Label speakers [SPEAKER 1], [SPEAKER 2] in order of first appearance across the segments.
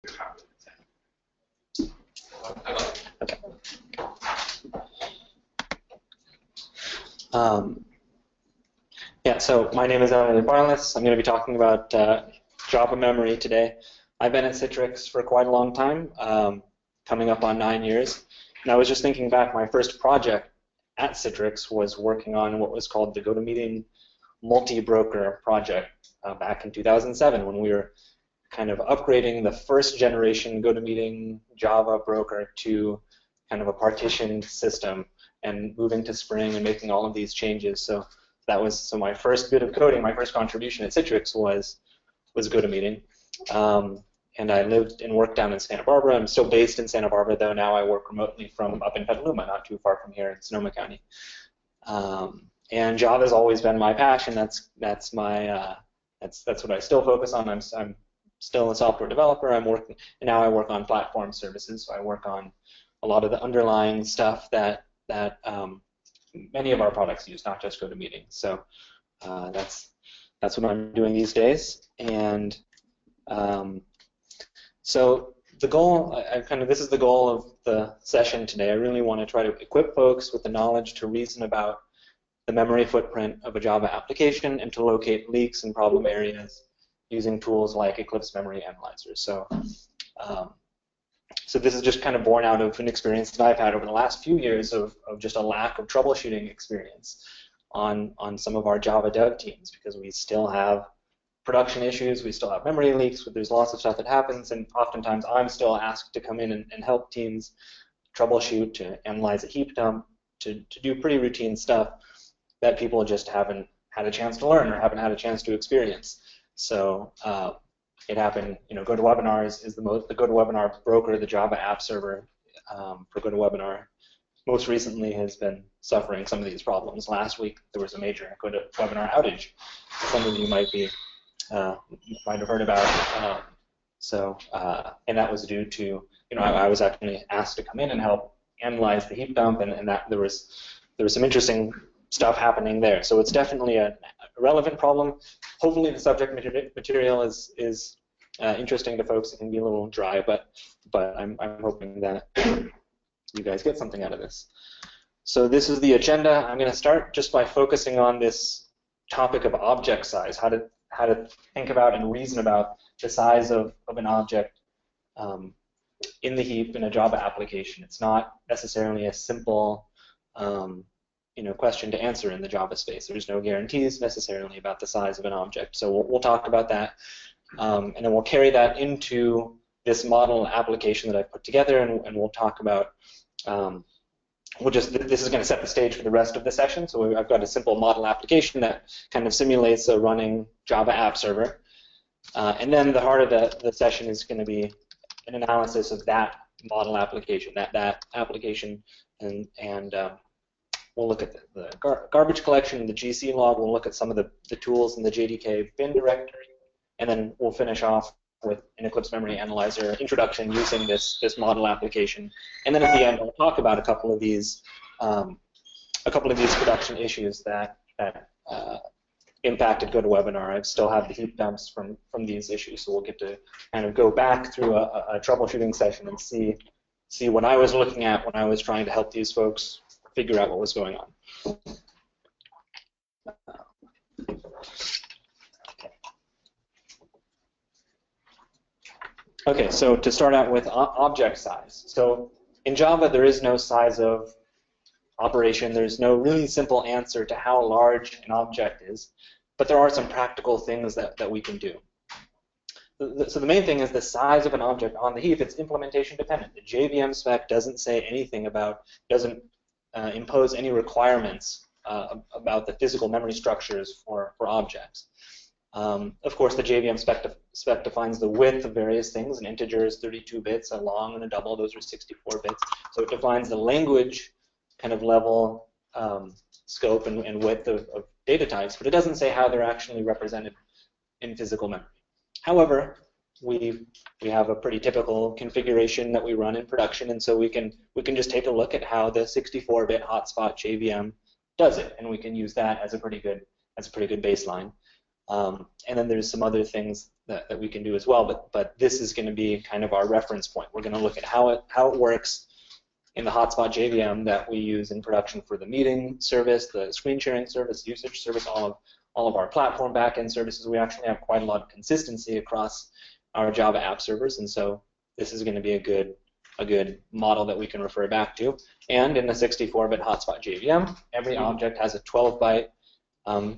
[SPEAKER 1] Okay. Yeah, so my name is Emily Barnless. I'm going to be talking about Java memory today. I've been at Citrix for quite a long time, coming up on 9 years. And I was just thinking back, my first project at Citrix was working on what was called the GoToMeeting multi-broker project back in 2007 when we were kind of upgrading the first generation GoToMeeting Java broker to kind of a partitioned system and moving to Spring and making all of these changes. So that was my first bit of coding, my first contribution at Citrix was GoToMeeting. And I lived and worked down in Santa Barbara. I'm still based in Santa Barbara, though now I work remotely from up in Petaluma, not too far from here in Sonoma County. And Java has always been my passion. That's what I still focus on. I'm still a software developer. I'm working, and now I work on platform services. So I work on a lot of the underlying stuff that many of our products use, not just GoToMeeting. So that's what I'm doing these days. And so the goal, this is the goal of the session today. I really want to try to equip folks with the knowledge to reason about the memory footprint of a Java application and to locate leaks and problem areas using tools like Eclipse Memory Analyzer. So, so this is just kind of born out of an experience that I've had over the last few years of just a lack of troubleshooting experience on some of our Java dev teams, because we still have production issues, we still have memory leaks, there's lots of stuff that happens, and oftentimes I'm still asked to come in and help teams troubleshoot, to analyze a heap dump, to do pretty routine stuff that people just haven't had a chance to learn or haven't had a chance to experience. So it happened, GoToWebinar is the GoToWebinar broker, the Java app server for GoToWebinar, most recently has been suffering some of these problems. Last week there was a major GoToWebinar outage. Some of you might have heard about. And that was due to, I was actually asked to come in and help analyze the heap dump, and that there was some interesting stuff happening there. So it's definitely a relevant problem. Hopefully the subject material is interesting to folks. It can be a little dry, but I'm hoping that you guys get something out of this. So this is the agenda. I'm going to start just by focusing on this topic of object size, how to think about and reason about the size of an object in the heap in a Java application. It's not necessarily a simple question to answer in the Java space. There's no guarantees necessarily about the size of an object. So we'll talk about that, and then we'll carry that into this model application that I've put together, and we'll talk about. This is going to set the stage for the rest of the session. So I've got a simple model application that kind of simulates a running Java app server, and then the heart of the session is going to be an analysis of that model application, that application, and we'll look at the garbage collection and the GC log. We'll look at some of the tools in the JDK bin directory, and then we'll finish off with an Eclipse Memory Analyzer introduction using this model application. And then at the end, I'll talk about a couple of these production issues that impacted GoToWebinar. I still have the heap dumps from these issues, so we'll get to kind of go back through a troubleshooting session and see what I was looking at when I was trying to help these folks figure out what was going on. Okay, so to start out with object size. So in Java, there is no size of operation. There's no really simple answer to how large an object is, but there are some practical things that we can do. So the main thing is the size of an object on the heap. It's implementation dependent. The JVM spec doesn't say anything about, doesn't impose any requirements about the physical memory structures for objects. Of course, the JVM spec defines the width of various things. An integer is 32 bits, a long and a double, those are 64 bits. So it defines the language kind of level, scope, and width of data types, but it doesn't say how they're actually represented in physical memory. However, we have a pretty typical configuration that we run in production, and so we can just take a look at how the 64-bit hotspot JVM does it, and we can use that as a pretty good baseline. And then there's some other things that we can do as well. But this is going to be kind of our reference point. We're going to look at how it works in the hotspot JVM that we use in production for the meeting service, the screen sharing service, usage service, all of our platform backend services. We actually have quite a lot of consistency across our Java app servers, and so this is going to be a good model that we can refer back to. And in the 64-bit hotspot JVM, every object has a 12-byte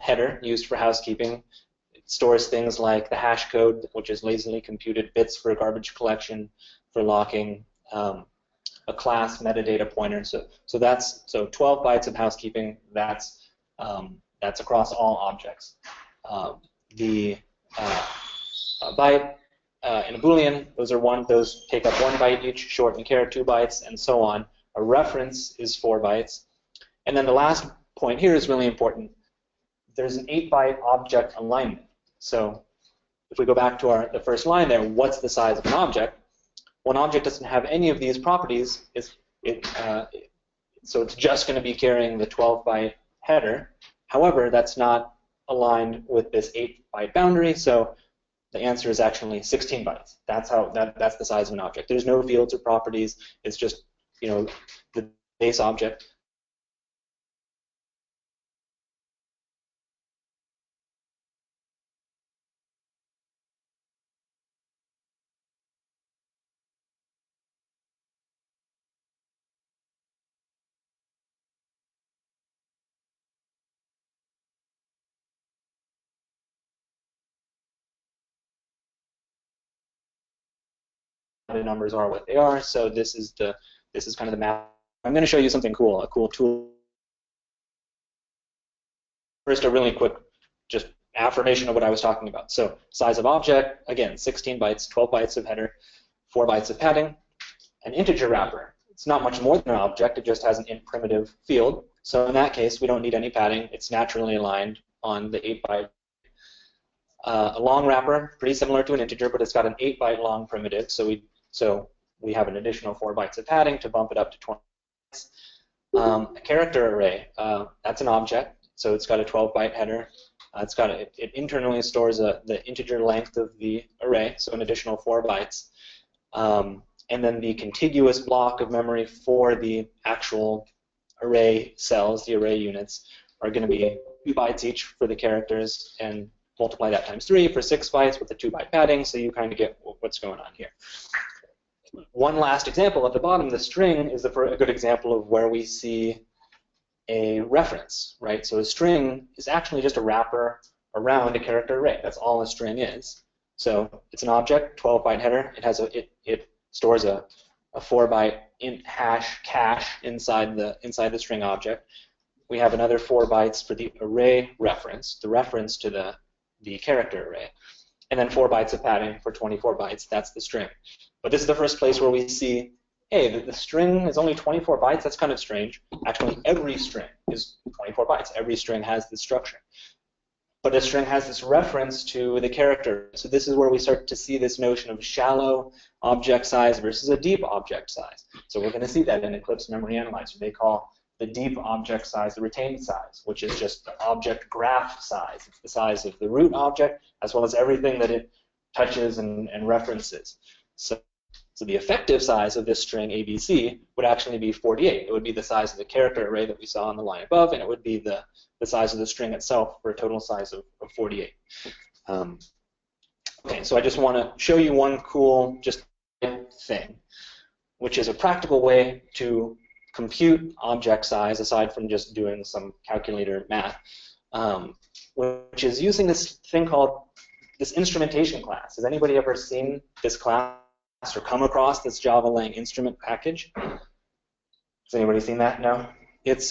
[SPEAKER 1] header used for housekeeping. It stores things like the hash code, which is lazily computed, bits for garbage collection, for locking, a class metadata pointer. So 12 bytes of housekeeping. That's across all objects. The byte and a Boolean, those take up 1 byte each, short and char 2 bytes, and so on. A reference is 4 bytes. And then the last point here is really important. There's an 8-byte object alignment. So if we go back to the first line there, what's the size of an object? Well, an object doesn't have any of these properties. So it's just going to be carrying the 12-byte header. However, that's not aligned with this 8-byte boundary, so the answer is actually 16 bytes. That's the size of an object. There's no fields or properties. It's just, the base object. The numbers are what they are. So this is kind of the map. I'm going to show you something cool, a cool tool. First, a really quick just affirmation of what I was talking about. So size of object, again, 16 bytes, 12 bytes of header, 4 bytes of padding. An integer wrapper. It's not much more than an object. It just has an int primitive field. So in that case, we don't need any padding. It's naturally aligned on the 8-byte. A long wrapper, pretty similar to an integer, but it's got an 8-byte long primitive. So we have an additional 4 bytes of padding to bump it up to 20 bytes. A character array, that's an object. So it's got a 12-byte header. It internally stores the integer length of the array, so an additional 4 bytes. And then the contiguous block of memory for the actual array cells, the array units, are going to be 2 bytes each for the characters, and multiply that times 3 for 6 bytes with the 2-byte padding, so you kind of get what's going on here. One last example at the bottom, the string is a good example of where we see a reference, right? So a string is actually just a wrapper around a character array. That's all a string is. So it's an object, 12-byte header. It stores a 4-byte int hash cache inside the string object. We have another 4 bytes for the array reference, the reference to the character array, and then 4 bytes of padding for 24 bytes. That's the string. But this is the first place where we see, hey, the string is only 24 bytes. That's kind of strange. Actually, every string is 24 bytes. Every string has this structure. But a string has this reference to the character. So this is where we start to see this notion of shallow object size versus a deep object size. So we're going to see that in Eclipse Memory Analyzer. They call the deep object size the retained size, which is just the object graph size. It's the size of the root object as well as everything that it touches and references. So the effective size of this string ABC would actually be 48. It would be the size of the character array that we saw on the line above, and it would be the size of the string itself for a total size of 48. Okay, so I just want to show you one cool thing, which is a practical way to compute object size aside from just doing some calculator math, which is using this thing called this instrumentation class. Has anybody ever seen this class or come across this Java Lang instrument package? Has anybody seen that? No? It's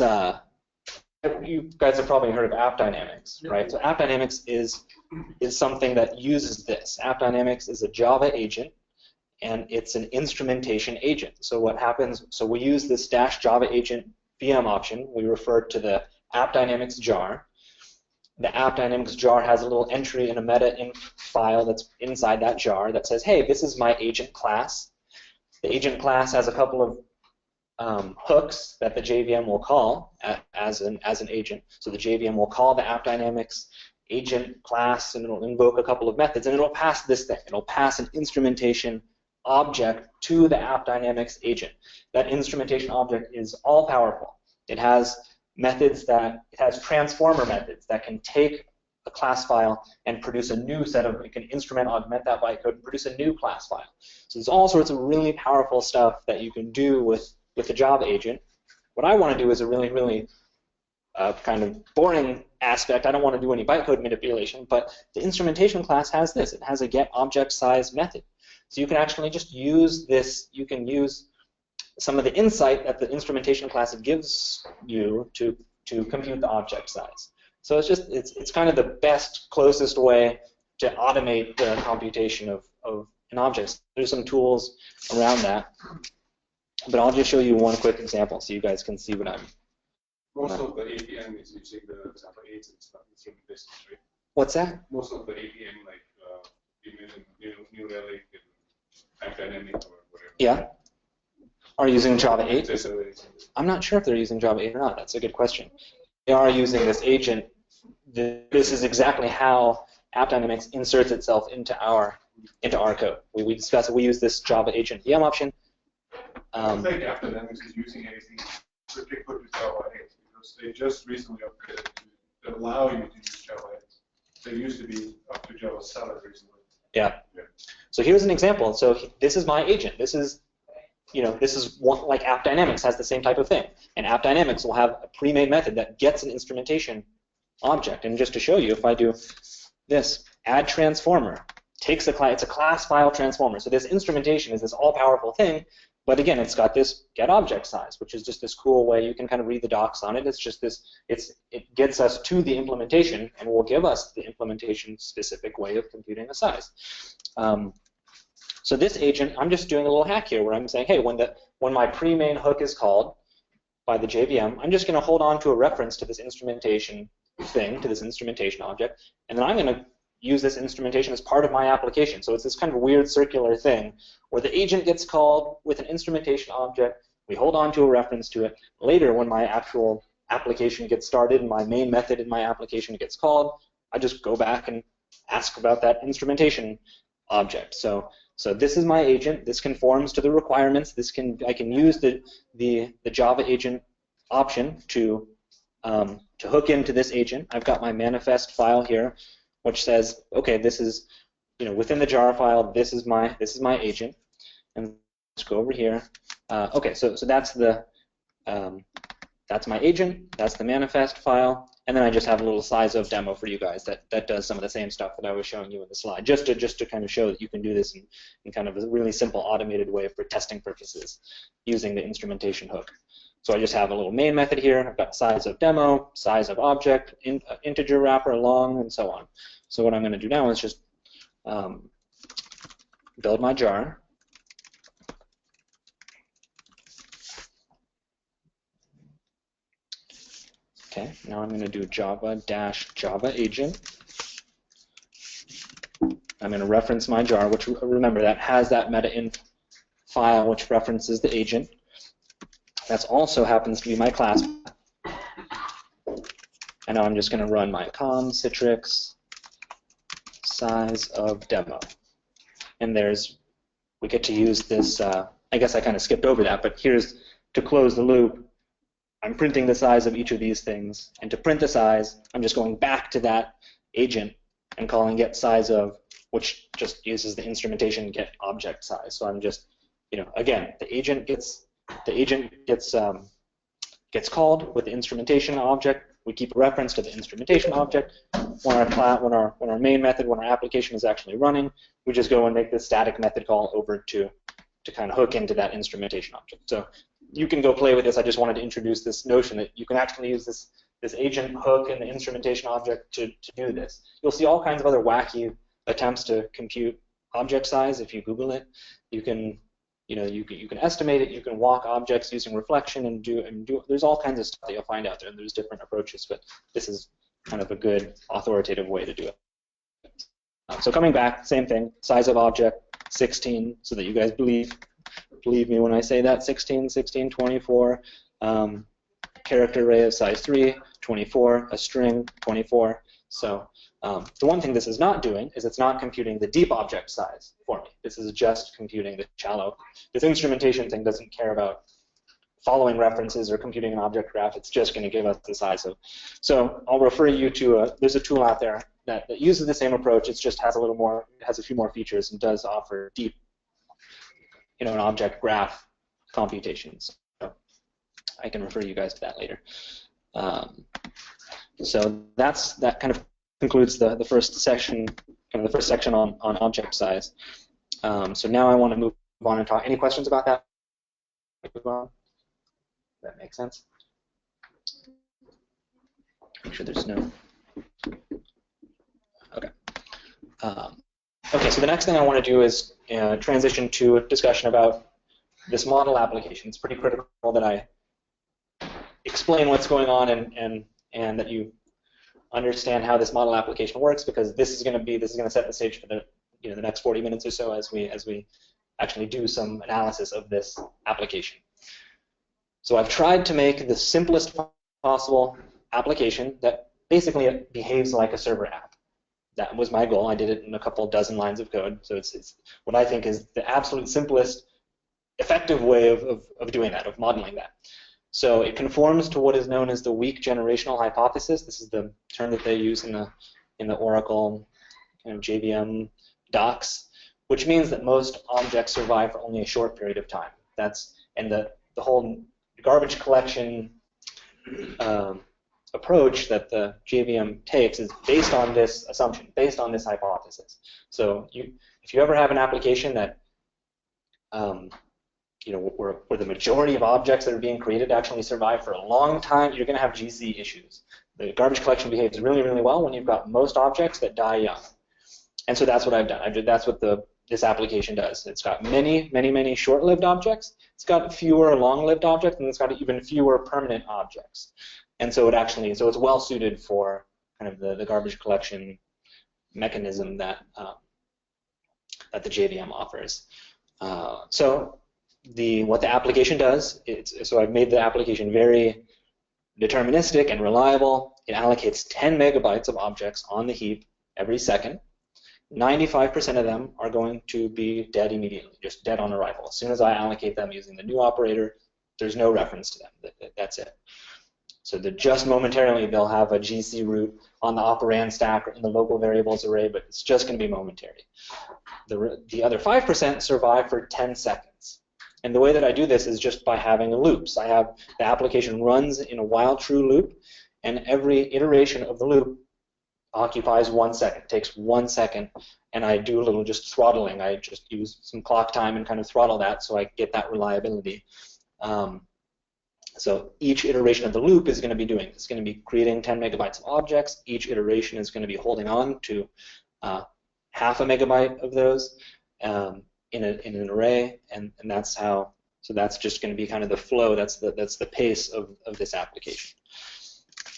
[SPEAKER 1] you guys have probably heard of App Dynamics, right? So App Dynamics is something that uses this. App Dynamics is a Java agent, and it's an instrumentation agent. So what happens? So we use this -Java agent VM option. We refer to the App Dynamics jar. The App Dynamics jar has a little entry in a meta-inf file that's inside that jar that says, hey, this is my agent class. The agent class has a couple of hooks that the JVM will call as an agent. So the JVM will call the App Dynamics agent class, and it'll invoke a couple of methods, and it'll pass this thing. It'll pass an instrumentation object to the AppDynamics agent. That instrumentation object is all powerful. It has methods it has transformer methods that can take a class file and produce a new set of, it can instrument, augment that bytecode, and produce a new class file. So there's all sorts of really powerful stuff that you can do with the Java agent. What I want to do is a really, really kind of boring aspect. I don't want to do any bytecode manipulation, but the instrumentation class has this. It has a getObjectSize method. So you can actually just use this. You can use some of the insight that the instrumentation class gives you to compute the object size. So it's kind of the best, closest way to automate the computation of an object. There's some tools around that, but I'll just show you one quick example so you guys can see what I'm.
[SPEAKER 2] Most of the APM is using the Java 8 and stuff from this, right?
[SPEAKER 1] What's that?
[SPEAKER 2] Most of the APM, like New Relic and AppDynamic or whatever.
[SPEAKER 1] Yeah. Are using Java 8? I'm not sure if they're using Java 8 or not. That's a good question. They are using this agent. This is exactly how AppDynamics inserts itself into our code. We discussed it. We use this Java agent VM option.
[SPEAKER 2] I don't think AppDynamics is using anything particular to Java 8 because they just recently upgraded to allow you to use Java 8. They used to be up to Java 7 recently.
[SPEAKER 1] Yeah. So here's an example. So this is my agent. This is one, like AppDynamics has the same type of thing. And AppDynamics will have a pre-made method that gets an instrumentation object. And just to show you, if I do this, add transformer, takes it's a class file transformer. So this instrumentation is this all-powerful thing, but again, it's got this getObjectSize, which is just this cool way you can kind of read the docs on it. It's just this, it gets us to the implementation and will give us the implementation-specific way of computing a size. So this agent, I'm just doing a little hack here where I'm saying, hey, when my pre-main hook is called by the JVM, I'm just going to hold on to a reference to this instrumentation thing, to this instrumentation object, and then I'm going to use this instrumentation as part of my application. So it's this kind of weird circular thing where the agent gets called with an instrumentation object, we hold on to a reference to it. Later, when my actual application gets started and my main method in my application gets called, I just go back and ask about that instrumentation object. So this is my agent. This conforms to the requirements. I can use the Java agent option to hook into this agent. I've got my manifest file here, which says, okay, this is within the jar file. This is my agent, and let's go over here. Okay, so that's my agent. That's the manifest file. And then I just have a little size of demo for you guys that does some of the same stuff that I was showing you in the slide, just to kind of show that you can do this in kind of a really simple automated way for testing purposes using the instrumentation hook. So I just have a little main method here. I've got size of demo, size of object, integer wrapper, long, and so on. So what I'm going to do now is just build my jar. Okay, now I'm going to do java-java agent. I'm going to reference my jar, which, remember, that has that meta-inf file which references the agent. That also happens to be my class. And now I'm just going to run my com citrix size of demo. And we get to use this, I guess I kind of skipped over that, but here's, to close the loop, I'm printing the size of each of these things, and to print the size, I'm just going back to that agent and calling getSizeOf, which just uses the instrumentation getObjectSize. So I'm just, again, the agent gets called with the instrumentation object. We keep a reference to the instrumentation object. When our main method, when our application is actually running, we just go and make this static method call over to kind of hook into that instrumentation object. So you can go play with this. I just wanted to introduce this notion that you can actually use this agent hook and the instrumentation object to do this. You'll see all kinds of other wacky attempts to compute object size if you Google it. You can estimate it. You can walk objects using reflection and do. There's all kinds of stuff that you'll find out there, and there's different approaches. But this is kind of a good authoritative way to do it. So coming back, same thing. Size of object 16, so that you guys believe me when I say that. 16, 16, 24. Character array of size 3, 24. A string 24. So The one thing this is not doing is it's not computing the deep object size for me. This is just computing the shallow. This instrumentation thing doesn't care about following references or computing an object graph. It's just going to give us the size of. So I'll refer you to there's a tool out there that uses the same approach. It just has a little more, has a few more features, and does offer deep, an object graph computations. So I can refer you guys to that later. So that kind of concludes the first section, the first section on object size. So now I want to move on and talk. Any questions about that? That makes sense? Make sure there's no. Okay. Okay, so the next thing I want to do is transition to a discussion about this model application. It's pretty critical that I explain what's going on and that you understand how this model application works, because this is going to set the stage for the the next 40 minutes or so as we actually do some analysis of this application. So I've tried to make the simplest possible application that basically behaves like a server app. That was my goal. I did it in a couple dozen lines of code. So it's what I think is the absolute simplest, effective way of doing that, of modeling that. So it conforms to what is known as the weak generational hypothesis. This is the term that they use in the Oracle kind of JVM docs, which means that most objects survive for only a short period of time. And the whole garbage collection approach that the JVM takes is based on this assumption, based on this hypothesis. So if you ever have an application that where the majority of objects that are being created actually survive for a long time, you're going to have GC issues. The garbage collection behaves really, really well when you've got most objects that die young. And so that's what I've done. That's what this application does. It's got many, many, many short-lived objects. It's got fewer long-lived objects, and it's got even fewer permanent objects. And so it's well suited for kind of the garbage collection mechanism that the JVM offers. So what the application does, so I've made the application very deterministic and reliable. It allocates 10 megabytes of objects on the heap every second. 95% of them are going to be dead immediately, just dead on arrival. As soon as I allocate them using the new operator, there's no reference to them. That's it. So just momentarily they'll have a GC root on the operand stack or in the local variables array, but it's just going to be momentary. The other 5% survive for 10 seconds. And the way that I do this is just by having loops. The application runs in a while true loop, and every iteration of the loop occupies 1 second, takes 1 second, and I do a little just throttling. I just use some clock time and kind of throttle that so I get that reliability. So each iteration of the loop is going to be doing, it's going to be creating 10 megabytes of objects. Each iteration is going to be holding on to half a megabyte of those in an array, and that's how. So that's just going to be kind of the flow. That's the pace of this application.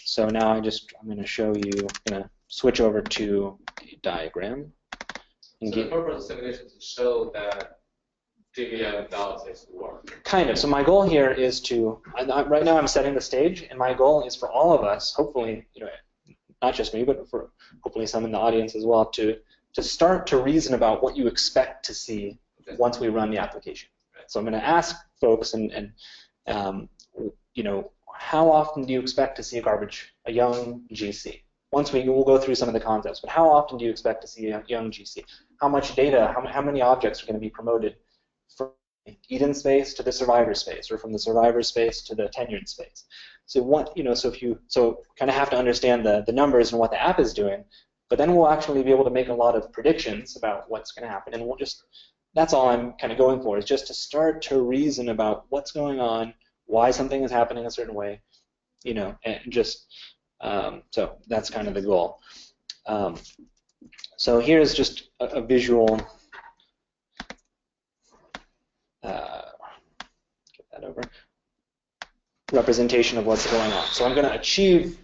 [SPEAKER 1] So now I'm going to show you. I'm going to switch over to a diagram.
[SPEAKER 3] So the purpose of simulation is to show that JVM analysis work.
[SPEAKER 1] Kind of. So my goal here is to, right now I'm setting the stage, and my goal is for all of us, hopefully, not just me, but for hopefully some in the audience as well, to start to reason about what you expect to see once we run the application. So I'm going to ask folks, how often do you expect to see a young GC? We'll go through some of the concepts, but how often do you expect to see a young GC? How much data, how many objects are going to be promoted from the Eden space to the survivor space, or from the survivor space to the tenured space? So so kind of have to understand the numbers and what the app is doing, but then we'll actually be able to make a lot of predictions about what's going to happen, and that's all I'm kind of going for, is just to start to reason about what's going on, why something is happening a certain way, and just so that's kind of the goal. So here's just a visual. Get that over. Representation of what's going on. So I'm going to achieve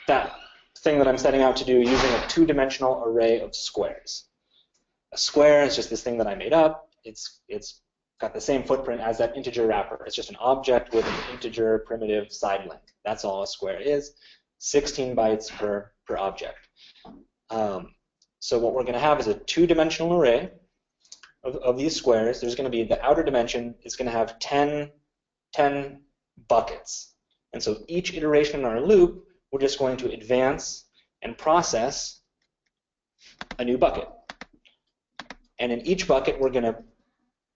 [SPEAKER 1] that thing that I'm setting out to do using a two-dimensional array of squares. A square is just this thing that I made up. It's got the same footprint as that integer wrapper. It's just an object with an integer primitive side length. That's all a square is. 16 bytes per object. So what we're going to have is a two-dimensional array of these squares. There's going to be the outer dimension is going to have 10 buckets. And so each iteration in our loop, we're just going to advance and process a new bucket. And in each bucket, we're going to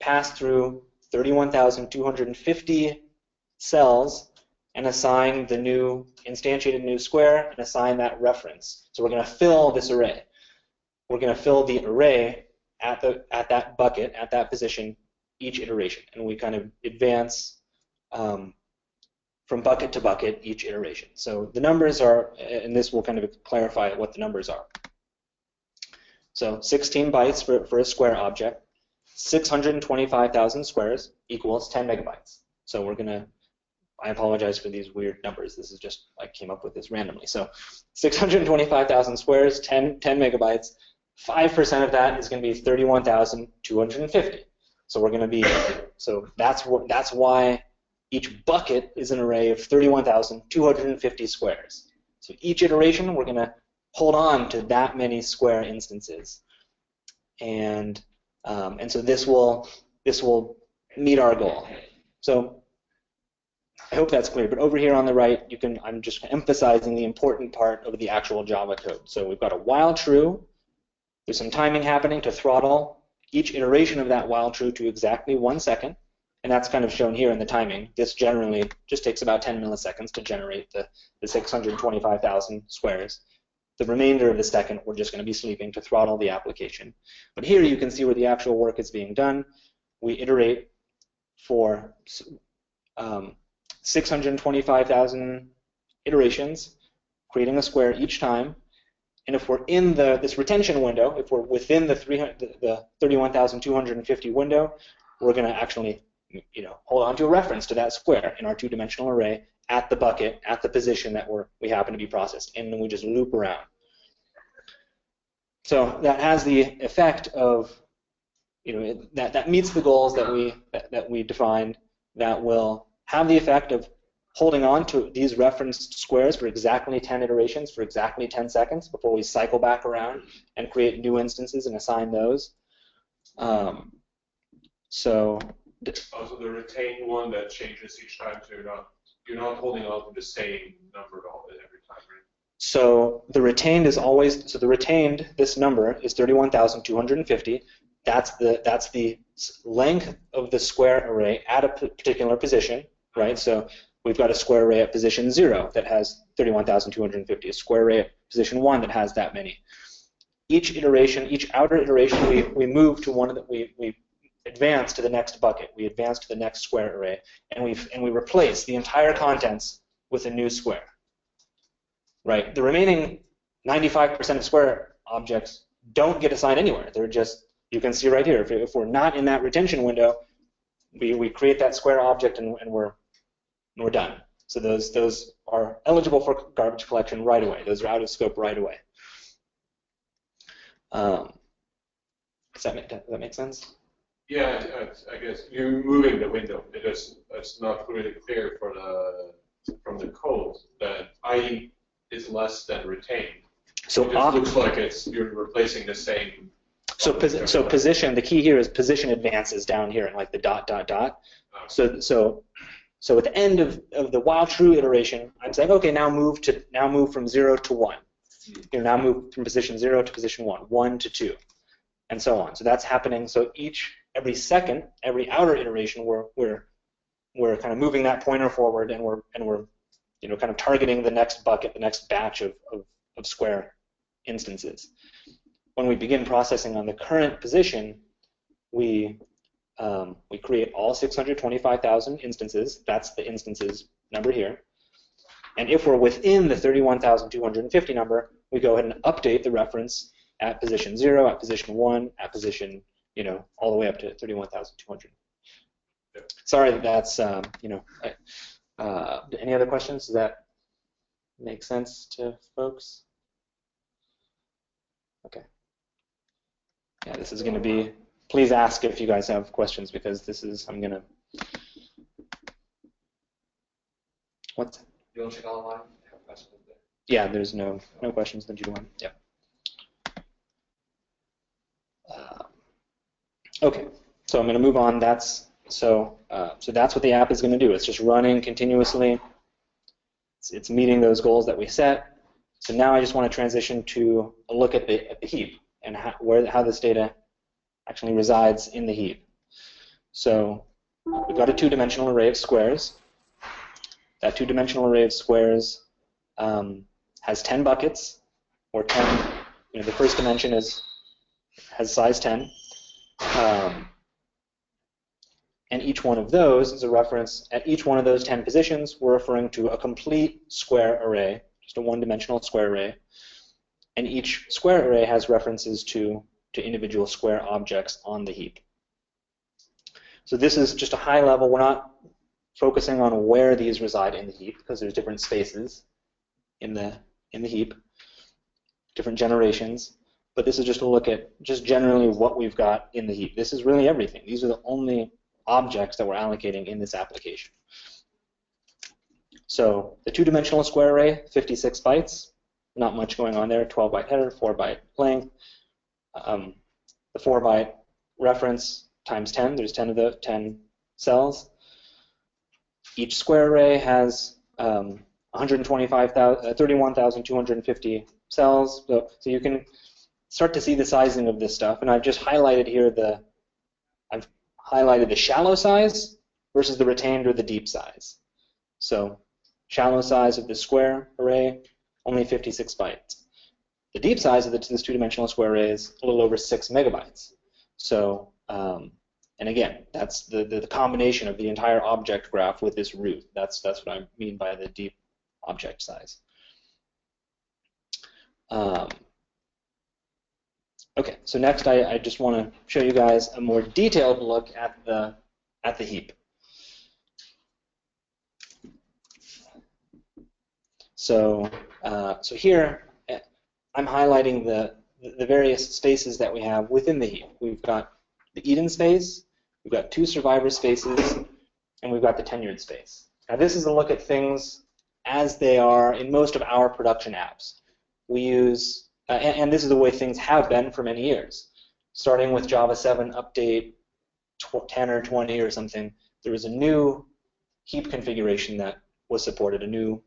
[SPEAKER 1] pass through 31,250 cells and assign the new instantiated new square and assign that reference. So we're going to fill this array. We're going to fill the array at that bucket, at that position, each iteration. And we kind of advance from bucket to bucket each iteration. So the numbers are, and this will kind of clarify what the numbers are. So 16 bytes for a square object, 625,000 squares equals 10 megabytes. So we're going to, I apologize for these weird numbers. This is just, I came up with this randomly. So 625,000 squares, 10 megabytes. 5% of that is going to be 31,250. So we're going to be, so that's why each bucket is an array of 31,250 squares. So each iteration, we're going to hold on to that many square instances, and so this will meet our goal. So I hope that's clear. But over here on the right, I'm just emphasizing the important part of the actual Java code. So we've got a while true. There's some timing happening to throttle each iteration of that while true to exactly 1 second. And that's kind of shown here in the timing. This generally just takes about 10 milliseconds to generate the 625,000 squares. The remainder of the second, we're just going to be sleeping to throttle the application. But here you can see where the actual work is being done. We iterate for 625,000 iterations, creating a square each time. And if we're in this retention window, if we're within the 31,250 window, we're going to actually hold on to a reference to that square in our two-dimensional array at the bucket, at the position that we happen to be processed, and then we just loop around. So that has the effect of, that meets the goals that we defined. That will have the effect of holding on to these referenced squares for exactly 10 iterations, for exactly 10 seconds before we cycle back around and create new instances and assign those.
[SPEAKER 2] Also, the retained one that changes each time, so you're not holding on to the same number every time, right?
[SPEAKER 1] So the retained is always, this number is 31,250. That's the length of the square array at a particular position, right? So we've got a square array at position 0 that has 31,250, a square array at position 1 that has that many. Each iteration, each outer iteration, we move to one of the, we advance to the next bucket, we advance to the next square array, and we replace the entire contents with a new square. Right? The remaining 95% of square objects don't get assigned anywhere. They're just, you can see right here, if we're not in that retention window, we create that square object and we're done. So those are eligible for garbage collection right away. Those are out of scope right away. Does that make sense?
[SPEAKER 2] Yeah, I guess you're moving the window because it's not really clear from the code that I is less than retained. So it looks like you're replacing the same.
[SPEAKER 1] So position, the key here is position advances down here and like the ... Oh. So at the end of the while true iteration, I'm saying, okay, now move from 0 to 1. Now move from position 0 to position 1, 1 to 2, and so on. So that's happening. So every second, every outer iteration, we're kind of moving that pointer forward, and we're kind of targeting the next bucket, the next batch of square instances. When we begin processing on the current position, we create all 625,000 instances. That's the instances number here. And if we're within the 31,250 number, we go ahead and update the reference at position 0, at position 1, at position, all the way up to 31,200. Sorry that's, any other questions? Does that make sense to folks? Okay. Yeah, this is going to be, please ask if you guys have questions, because this is, I'm going to, what's?
[SPEAKER 3] You want to check online?
[SPEAKER 1] Yeah, there's no questions in the G1. Yeah. Okay, so I'm going to move on. So that's what the app is going to do. It's just running continuously. It's meeting those goals that we set. So now I just want to transition to a look at the heap and how this data actually resides in the heap. So we've got a two-dimensional array of squares. That two-dimensional array of squares has 10 buckets, or 10. The first dimension has size 10. And each one of those is a reference. At each one of those 10 positions, we're referring to a complete square array, just a one-dimensional square array. And each square array has references to individual square objects on the heap. So this is just a high level. We're not focusing on where these reside in the heap, because there's different spaces in the heap, different generations. But this is just a look at just generally what we've got in the heap. This is really everything. These are the only objects that we're allocating in this application. So the two-dimensional square array, 56 bytes. Not much going on there. 12-byte header, 4-byte length. The 4-byte reference times 10. There's 10 of the 10 cells. Each square array has 31,250 cells. So you can start to see the sizing of this stuff. And I've just highlighted here I've highlighted the shallow size versus the retained or the deep size. So shallow size of the square array, only 56 bytes. The deep size of this two-dimensional square array is a little over 6 megabytes. So, and again, that's the combination of the entire object graph with this root. That's what I mean by the deep object size. Okay, so next I just want to show you guys a more detailed look at the heap. So here I'm highlighting the various spaces that we have within the heap. We've got the Eden space, we've got 2 survivor spaces, and we've got the tenured space. Now this is a look at things as they are in most of our production apps. We use and this is the way things have been for many years. Starting with Java 7 update 10 or 20 or something, there was a new heap configuration that was supported, a new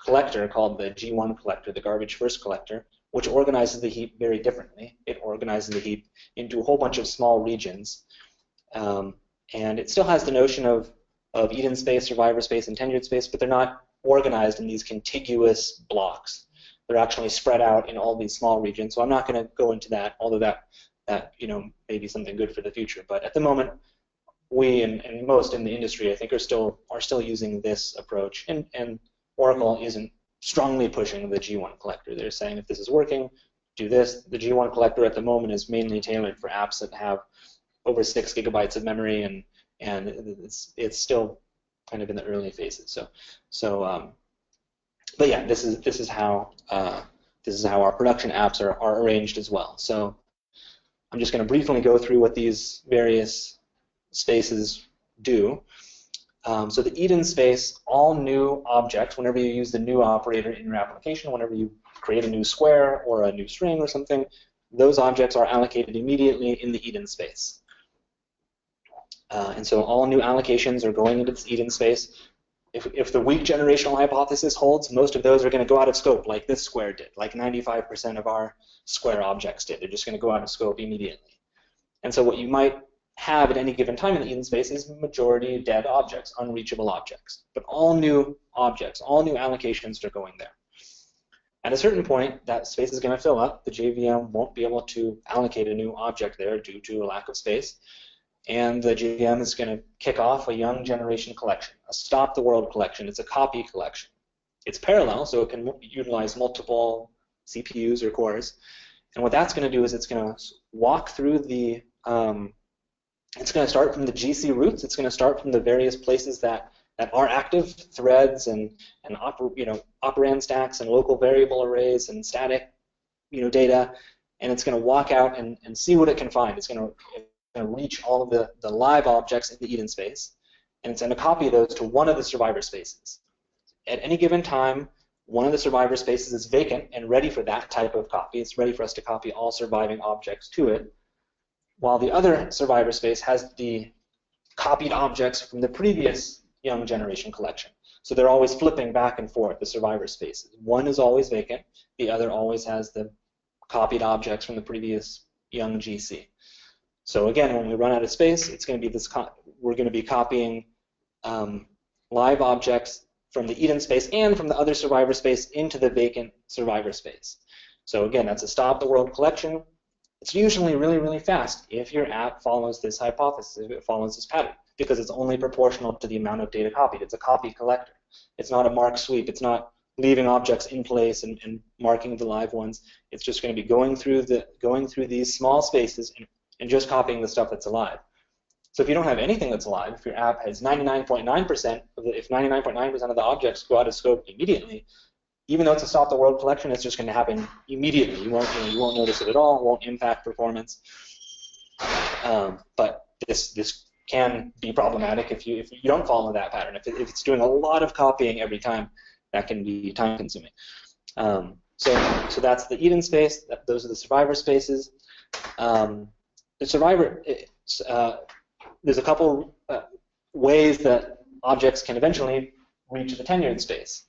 [SPEAKER 1] collector called the G1 collector, the garbage first collector, which organizes the heap very differently. It organizes the heap into a whole bunch of small regions. And it still has the notion of Eden space, survivor space, and tenured space, but they're not organized in these contiguous blocks. They're actually spread out in all these small regions. So I'm not going to go into that, although that may be something good for the future. But at the moment, we and most in the industry, I think, are still using this approach. And Oracle isn't strongly pushing the G1 collector. They're saying if this is working, do this. The G1 collector at the moment is mainly tailored for apps that have over 6 gigabytes of memory, and it's still kind of in the early phases. But yeah, this is how our production apps are arranged as well. So I'm just going to briefly go through what these various spaces do. So the Eden space, all new objects, whenever you use the new operator in your application, whenever you create a new square or a new string or something, those objects are allocated immediately in the Eden space. And so all new allocations are going into this Eden space. If the weak generational hypothesis holds, most of those are going to go out of scope, like this square did, like 95% of our square objects did. They're just going to go out of scope immediately. And so what you might have at any given time in the Eden space is majority dead objects, unreachable objects. But all new objects, all new allocations are going there. At a certain point, that space is going to fill up. The JVM won't be able to allocate a new object there due to a lack of space. And the JVM is going to kick off a young generation collection, a stop the world collection. It's a copy collection. It's parallel, so it can utilize multiple CPUs or cores. And what that's going to do is it's going to walk through the, it's going to start from the GC roots. It's going to start from the various places that are active, threads and operand stacks and local variable arrays and static data. And it's going to walk out and see what it can find. It's going to reach all of the live objects in the Eden space, and it's going to copy those to one of the survivor spaces. At any given time, one of the survivor spaces is vacant and ready for that type of copy. It's ready for us to copy all surviving objects to it. while the other survivor space has the copied objects from the previous young generation collection. So they're always flipping back and forth, the survivor spaces. One is always vacant, the other always has the copied objects from the previous young GC. So again, when we run out of space, it's going to be this. We're going to be copying live objects from the Eden space and from the other survivor space into the vacant survivor space. So again, that's a stop the world collection. It's usually really, really fast if your app follows this hypothesis, if it follows this pattern, because it's only proportional to the amount of data copied. It's a copy collector. It's not a mark sweep. It's not leaving objects in place and marking the live ones. It's just going to be going through these small spaces and just copying the stuff that's alive. So if you don't have anything that's alive, if your app has 99.9%, if 99.9% of the objects go out of scope immediately, even though it's a stop the world collection, it's just going to happen immediately. You won't notice it at all. It won't impact performance. But this can be problematic if you don't follow that pattern. If it's doing a lot of copying every time, that can be time consuming. So that's the Eden space. Those are the survivor spaces. The survivor, there's a couple ways that objects can eventually reach the tenured space.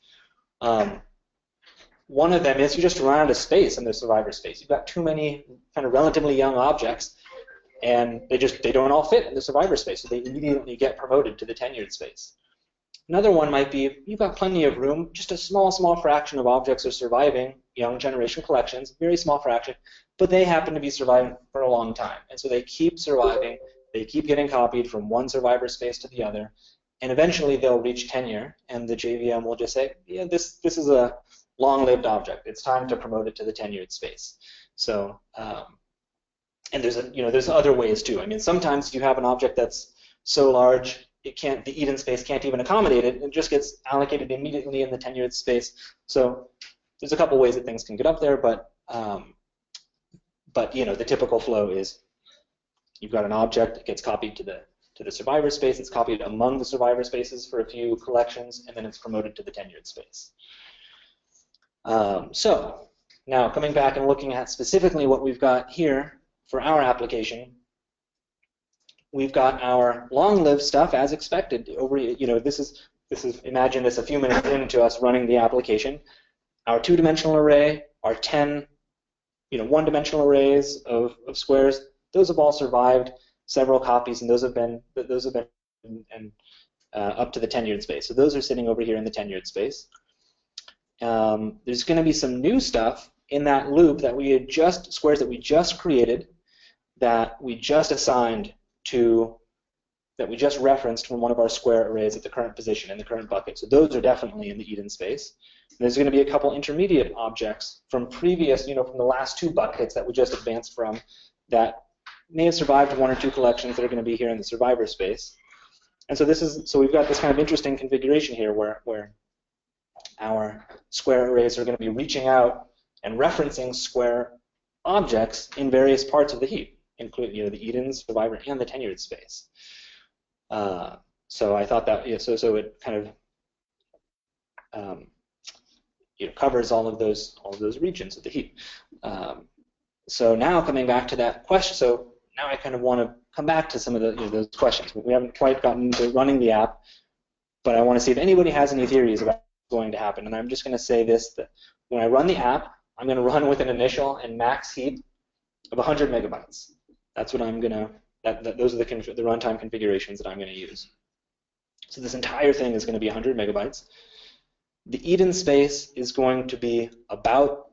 [SPEAKER 1] One of them is you just run out of space in the survivor space. You've got too many kind of relatively young objects, and they don't all fit in the survivor space, so they immediately get promoted to the tenured space. Another one might be you've got plenty of room, just a small fraction of objects are surviving young generation collections, very small fraction, but they happen to be surviving for a long time, and so they keep surviving. They keep getting copied from one survivor space to the other, and eventually they'll reach tenure, and the JVM will just say, yeah, this is a long-lived object. It's time to promote it to the tenured space. So, and there's other ways too. I mean, sometimes you have an object that's so large the Eden space can't even accommodate it. It just gets allocated immediately in the tenured space. So there's a couple ways that things can get up there, but the typical flow is you've got an object that gets copied to the survivor space. It's copied among the survivor spaces for a few collections, and then it's promoted to the tenured space. So now coming back and looking at specifically what we've got here for our application, we've got our long-lived stuff as expected. This is imagine this a few minutes into us running the application. Our two-dimensional array, our 10 one-dimensional arrays of squares, those have all survived several copies, and those have been up to the tenured space. So those are sitting over here in the tenured space. There's going to be some new stuff in that loop that squares that we just created, that we just assigned to, that we just referenced from one of our square arrays at the current position in the current bucket. So those are definitely in the Eden space. And there's going to be a couple intermediate objects from previous, from the last two buckets that we just advanced from, that may have survived one or two collections that are going to be here in the survivor space. And so we've got this kind of interesting configuration here where our square arrays are going to be reaching out and referencing square objects in various parts of the heap, including the Eden, survivor, and the tenured space. So I thought that so it kind of covers all of those regions of the heap. So now coming back to that question, so now I kind of want to come back to some of those questions. We haven't quite gotten to running the app, but I want to see if anybody has any theories about what's going to happen. And I'm just going to say this, that when I run the app, I'm going to run with an initial and max heap of 100 megabytes. That's what I'm going to, those are the runtime configurations that I'm going to use. So this entire thing is going to be 100 megabytes. The Eden space is going to be about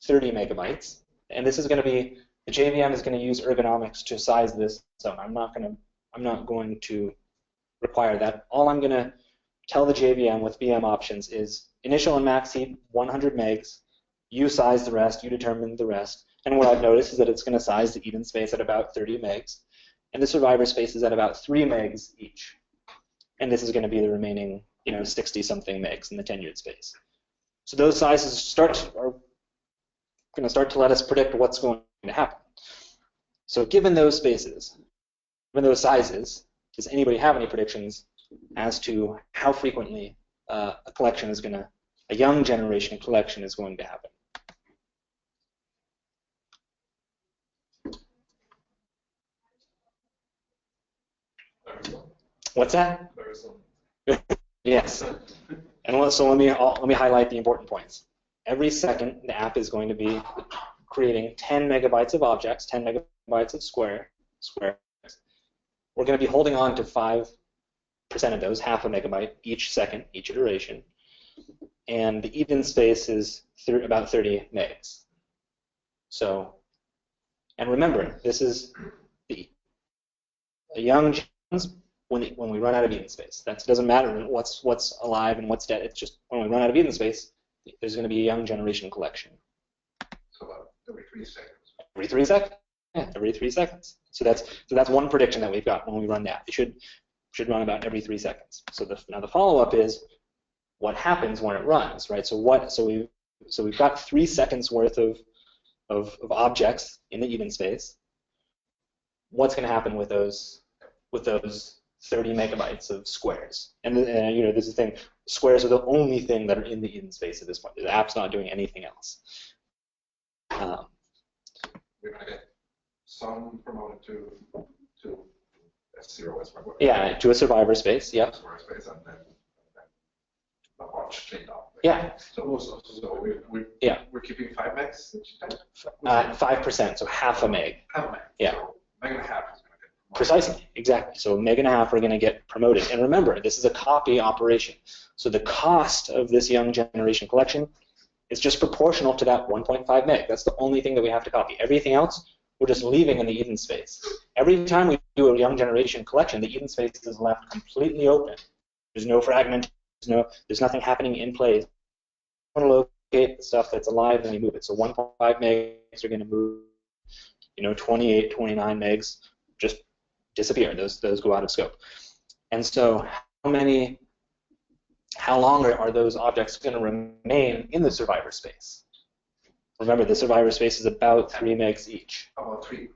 [SPEAKER 1] 30 megabytes. And this is going to be, the JVM is going to use ergonomics to size this. So I'm not going to require that. All I'm going to tell the JVM with VM options is initial and max heap 100 megs. You size the rest. You determine the rest. And what I've noticed is that it's going to size the Eden space at about 30 megs, and the survivor space is at about 3 megs each. And this is going to be the remaining, 60-something megs in the tenured space. So those sizes are going to start to let us predict what's going to happen. So given those spaces, given those sizes, does anybody have any predictions as to how frequently a young generation collection is going to happen? What's that?
[SPEAKER 3] Very soon.
[SPEAKER 1] Yes. And so let me highlight the important points. Every second, the app is going to be creating 10 megabytes of objects, 10 megabytes of squares. We're going to be holding on to 5% of those, half a megabyte each second, each iteration. And the even space is about 30 megs. So, and remember, this is the young when we run out of even space. That doesn't matter what's alive and what's dead. It's just when we run out of even space, there's going to be a young generation collection.
[SPEAKER 2] So every 3 seconds.
[SPEAKER 1] Every 3 seconds. Yeah, every 3 seconds. So that's one prediction that we've got when we run that. It should run about every 3 seconds. So now the follow-up is what happens when it runs, right? So we've got 3 seconds worth of objects in the even space. What's going to happen with those 30 megabytes of squares? And you know, this is the thing. Squares are the only thing that are in the even space at this point. The app's not doing anything else.
[SPEAKER 2] We're going to get some promoted to S0 as well.
[SPEAKER 1] Yeah, to a survivor space. Yep.
[SPEAKER 2] Survivor space, and then the watch cleaned up.
[SPEAKER 1] Yeah.
[SPEAKER 2] So we're keeping 5 megs each time?
[SPEAKER 1] 5%, so half a meg.
[SPEAKER 2] Half a meg.
[SPEAKER 1] Yeah.
[SPEAKER 2] So meg and a half is going to get promoted.
[SPEAKER 1] Precisely, exactly. So a meg and a half are going to get promoted. And remember, this is a copy operation. So the cost of this young generation collection is just proportional to that 1.5 meg. That's the only thing that we have to copy. Everything else, we're just leaving in the even space. Every time we do a young generation collection, the even space is left completely open. There's no fragment. There's nothing happening in place. We want to locate the stuff that's alive and we move it. So 1.5 megs are going to move, 28, 29 megs just disappear. Those go out of scope. And so how long are those objects going to remain in the survivor space? Remember, the survivor space is about 3 megs each.
[SPEAKER 2] About 3 each.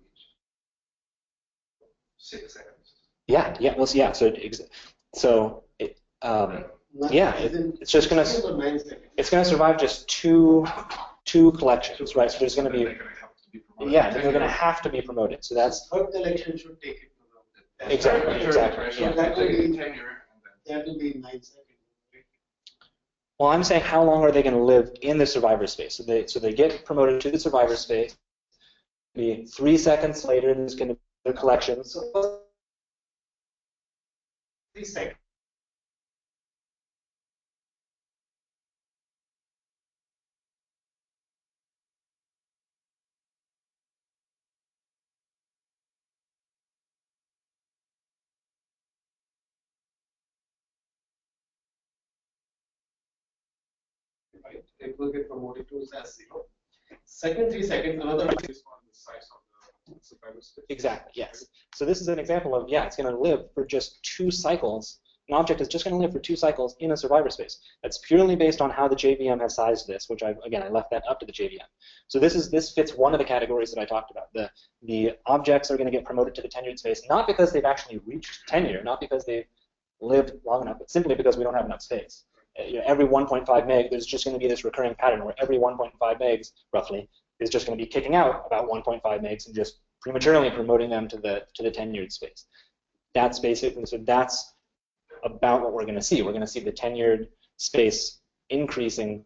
[SPEAKER 2] 6 seconds.
[SPEAKER 1] Yeah. Well, yeah. So it's just going to survive just two collections, right? So there's going to be they're going to have to be promoted. So that's
[SPEAKER 4] third collection should take it to the
[SPEAKER 1] exactly.
[SPEAKER 4] So that will be 9 seconds.
[SPEAKER 1] Well, I'm saying how long are they going to live in the survivor space? So they get promoted to the survivor space. Maybe 3 seconds later, there's going to be their collections.
[SPEAKER 4] 3 seconds. Right. It will get promoted to S0. Second 3 seconds, another one is on the size of the survivor space.
[SPEAKER 1] Exactly, yes. So this is an example of, it's going to live for just 2 cycles. An object is just going to live for 2 cycles in a survivor space. That's purely based on how the JVM has sized this, which I left that up to the JVM. So this fits one of the categories that I talked about. The objects are going to get promoted to the tenured space, not because they've actually reached tenure, not because they've lived long enough, but simply because we don't have enough space. Every 1.5 meg, there's just going to be this recurring pattern where every 1.5 megs, roughly, is just going to be kicking out about 1.5 megs and just prematurely promoting them to the tenured space. That's basically, so that's about what we're going to see. We're going to see the tenured space increasing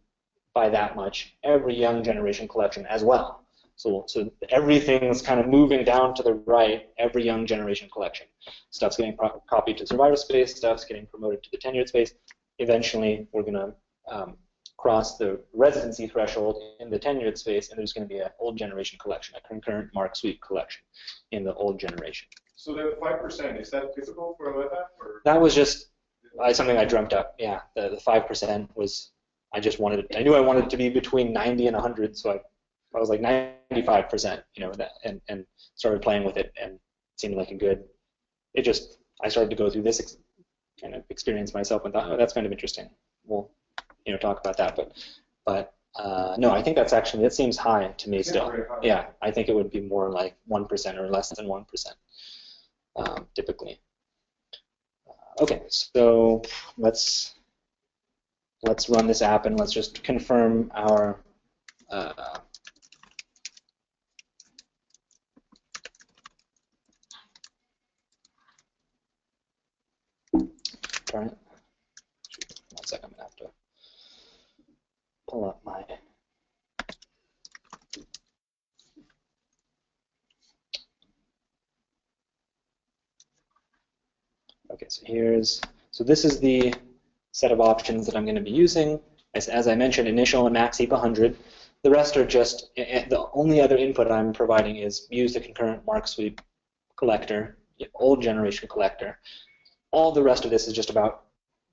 [SPEAKER 1] by that much every young generation collection as well. So everything's kind of moving down to the right every young generation collection. Stuff's getting copied to survivor space, stuff's getting promoted to the tenured space. Eventually, we're going to cross the residency threshold in the tenured space, and there's going to be an old generation collection, a concurrent Mark Suite collection in the old generation.
[SPEAKER 2] So the 5%, is that typical for a web app? Or? That
[SPEAKER 1] was just something I dreamt up. Yeah, the 5% was, I knew I wanted it to be between 90 and 100, so I was like 95%, and started playing with it, and it seemed like I started to go through this kind of experience myself and thought, oh, that's kind of interesting. We'll, talk about that, but no, I think that seems high to me still. Yeah, I think it would be more like 1% or less than 1%, typically. Okay, so let's run this app and let's just confirm our Darn it. 1 second, I'm going to have to pull up my... Okay, so this is the set of options that I'm going to be using. As I mentioned, initial and max heap 100. The rest are just, the only other input I'm providing is use the concurrent mark sweep collector, old generation collector. All the rest of this is just about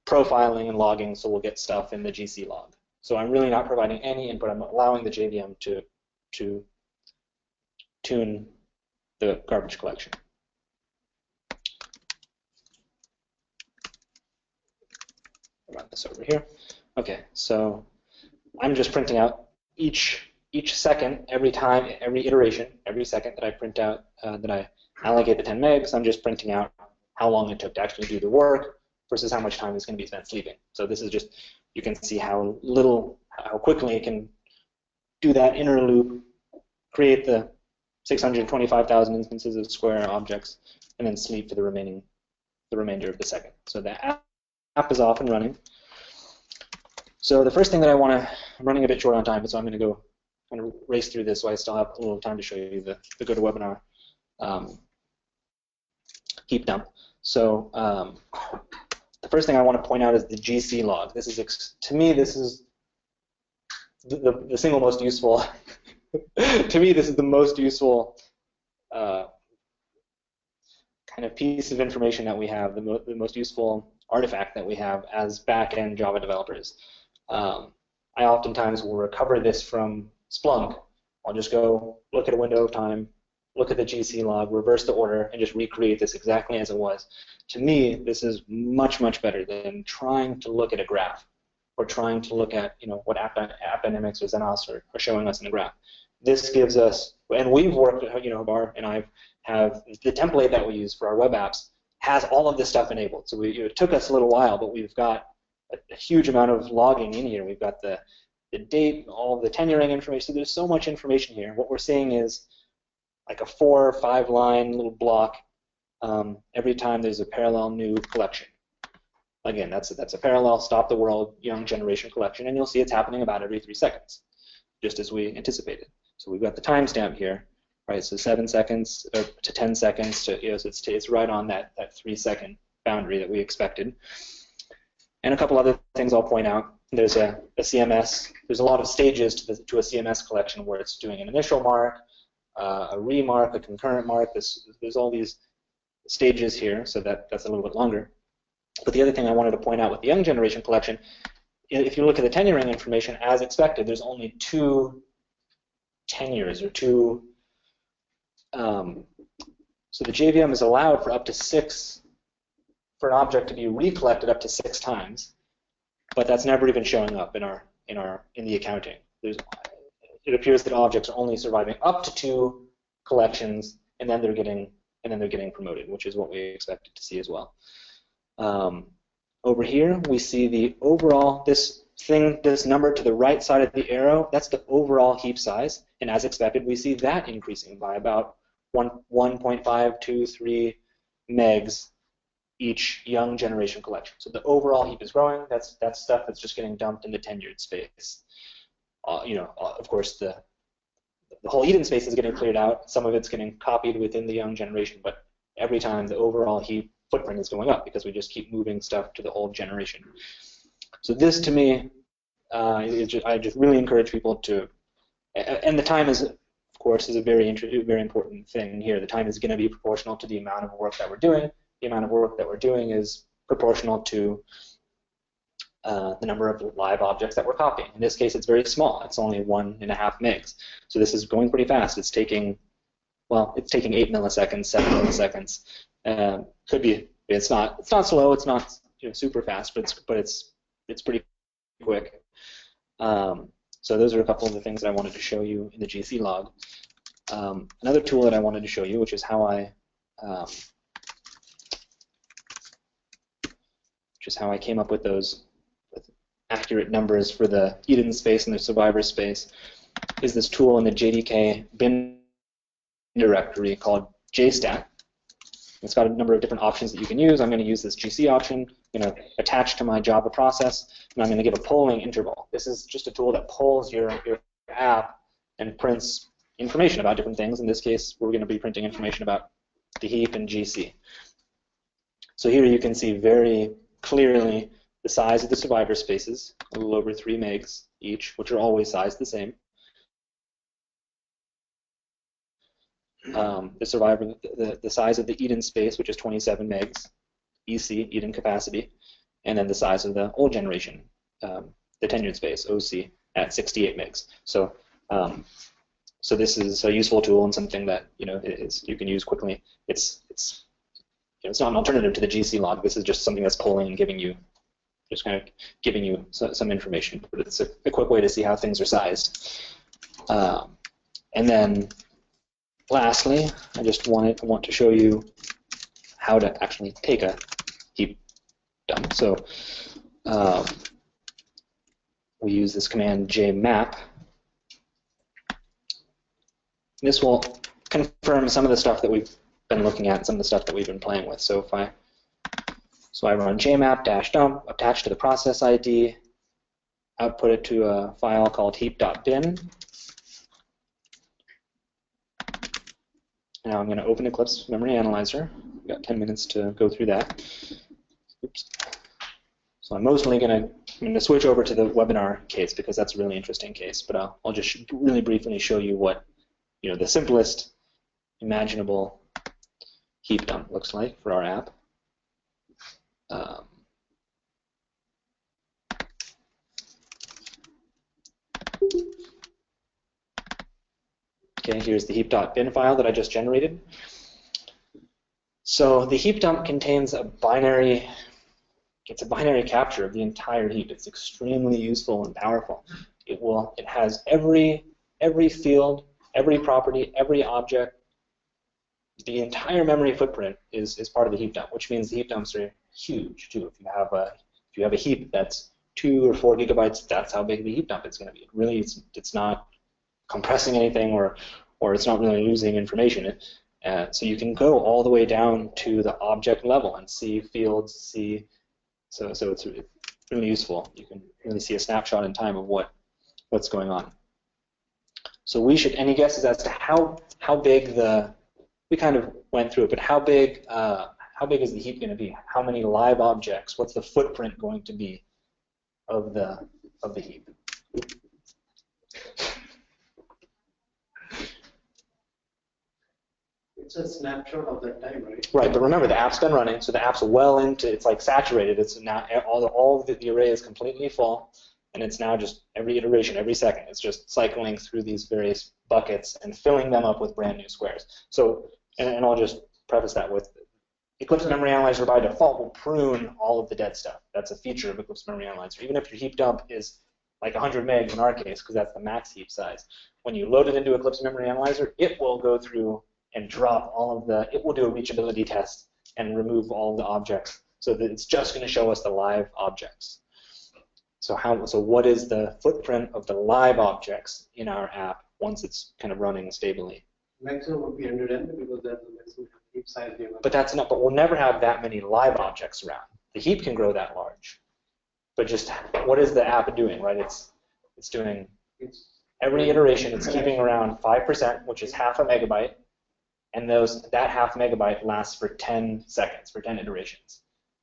[SPEAKER 1] profiling and logging, so we'll get stuff in the GC log. So I'm really not providing any input. I'm allowing the JVM to tune the garbage collection. Run this over here. Okay, so I'm just printing out each second, every time, every iteration, every second that I print out, that I allocate the 10 megs, I'm just printing out how long it took to actually do the work versus how much time is going to be spent sleeping. So this is just, you can see how quickly it can do that inner loop, create the 625,000 instances of square objects, and then sleep for the remainder of the second. So the app is off and running. So the first thing that I'm running a bit short on time, so I'm going to go kind of race through this so I still have a little time to show you the GoToWebinar heap dump. So the first thing I want to point out is the GC log. This is, to me, this is the single most useful. To me, this is the most useful kind of piece of information that we have, the most useful artifact that we have as back-end Java developers. I oftentimes will recover this from Splunk. I'll just go look at a window of time, look at the GC log, reverse the order, and just recreate this exactly as it was. To me, this is much, much better than trying to look at a graph or trying to look at what App Dynamics or Xenos are showing us in the graph. This gives us, and we've worked, Bar and I have the template that we use for our web apps has all of this stuff enabled. So it took us a little while, but we've got a huge amount of logging in here. We've got the date, all of the tenuring information. So there's so much information here. What we're seeing is like a 4 or 5 line little block every time there's a parallel new collection. Again, that's a parallel stop the world young generation collection, and you'll see it's happening about every 3 seconds, just as we anticipated. So we've got the timestamp here, right? So 7 seconds to 10 seconds so it's right on that 3-second boundary that we expected. And a couple other things I'll point out. There's a CMS. There's a lot of stages to a CMS collection where it's doing an initial mark, a remark, a concurrent mark. There's all these stages here, so that's a little bit longer. But the other thing I wanted to point out with the young generation collection, if you look at the tenuring information, as expected, there's only 2 tenures or 2. So the JVM is allowed for up to 6. For an object to be recollected up to 6 times, but that's never even showing up in the accounting. It appears that objects are only surviving up to 2 collections, and then they're getting promoted, which is what we expected to see as well. Over here, we see the overall this number to the right side of the arrow. That's the overall heap size, and as expected, we see that increasing by about 1.523 megs. Each young generation collection. So the overall heap is growing. That's stuff that's just getting dumped in the tenured space. Of course, the whole Eden space is getting cleared out. Some of it's getting copied within the young generation, but every time the overall heap footprint is going up because we just keep moving stuff to the old generation. So this, to me, I just really encourage people to, and the time is, of course, is a very important thing here. The time is going to be proportional to the amount of work that we're doing. The amount of work that we're doing is proportional to the number of live objects that we're copying. In this case, it's very small. It's only 1.5 megs. So this is going pretty fast. It's taking 8 milliseconds, 7 milliseconds. Could be. It's not slow. It's not super fast, but it's pretty quick. So those are a couple of the things that I wanted to show you in the GC log. Another tool that I wanted to show you, which is how I came up with those accurate numbers for the Eden space and the survivor space, is this tool in the JDK bin directory called JStat. It's got a number of different options that you can use. I'm going to use this GC option, I'm going to attach to my Java process, and I'm going to give a polling interval. This is just a tool that polls your app and prints information about different things. In this case, we're going to be printing information about the heap and GC. So here you can see very clearly the size of the survivor spaces, a little over 3 megs each, which are always sized the same. The size of the Eden space, which is 27 megs, EC, Eden capacity, and then the size of the old generation, the tenured space, OC, at 68 megs. So, so this is a useful tool and something that you can use quickly. It's not an alternative to the GC log. This is just something that's polling and giving you, just kind of giving you some information. But it's a quick way to see how things are sized. And then lastly, I just want to show you how to actually take a heap dump. So we use this command jmap. This will confirm some of the stuff that we've been looking at, some of the stuff that we've been playing with. So if I run jmap-dump, attach to the process ID, output it to a file called heap.bin. Now I'm going to open Eclipse Memory Analyzer. We've got 10 minutes to go through that. Oops. So I'm mostly going to switch over to the webinar case because that's a really interesting case. But I'll just really briefly show you what the simplest imaginable heap dump looks like for our app. Okay, here's the heap.bin file that I just generated. So the heap dump contains a binary capture of the entire heap. It's extremely useful and powerful. It has every field, every property, every object. The entire memory footprint is part of the heap dump, which means the heap dumps are huge too. If you have a heap that's 2 or 4 gigabytes, that's how big the heap dump is going to be. It's not compressing anything or it's not really losing information. So you can go all the way down to the object level and see fields, so it's really useful. You can really see a snapshot in time of what's going on. So any guesses as to how big we kind of went through it, but how big is the heap going to be? How many live objects? What's the footprint going to be of the heap?
[SPEAKER 4] It's a snapshot of that time, right?
[SPEAKER 1] Right, but remember the app's been running, so the app's well into, it's like saturated. It's now all of the array is completely full, and it's now just every iteration, every second, it's just cycling through these various buckets and filling them up with brand new squares. So, and I'll just preface that with Eclipse Memory Analyzer by default will prune all of the dead stuff. That's a feature of Eclipse Memory Analyzer. Even if your heap dump is like 100 megs in our case, because that's the max heap size, when you load it into Eclipse Memory Analyzer, it will go through and drop it will do a reachability test and remove all of the objects so that it's just going to show us the live objects. So what is the footprint of the live objects in our app once it's kind of running stably?
[SPEAKER 4] Maximum would be 100 MB because that's the maximum heap size.
[SPEAKER 1] But we'll never have that many live objects around. The heap can grow that large. But just what is the app doing, right? It's doing every iteration, it's keeping around 5%, which is half a megabyte. And that half megabyte lasts for 10 seconds, for 10 iterations.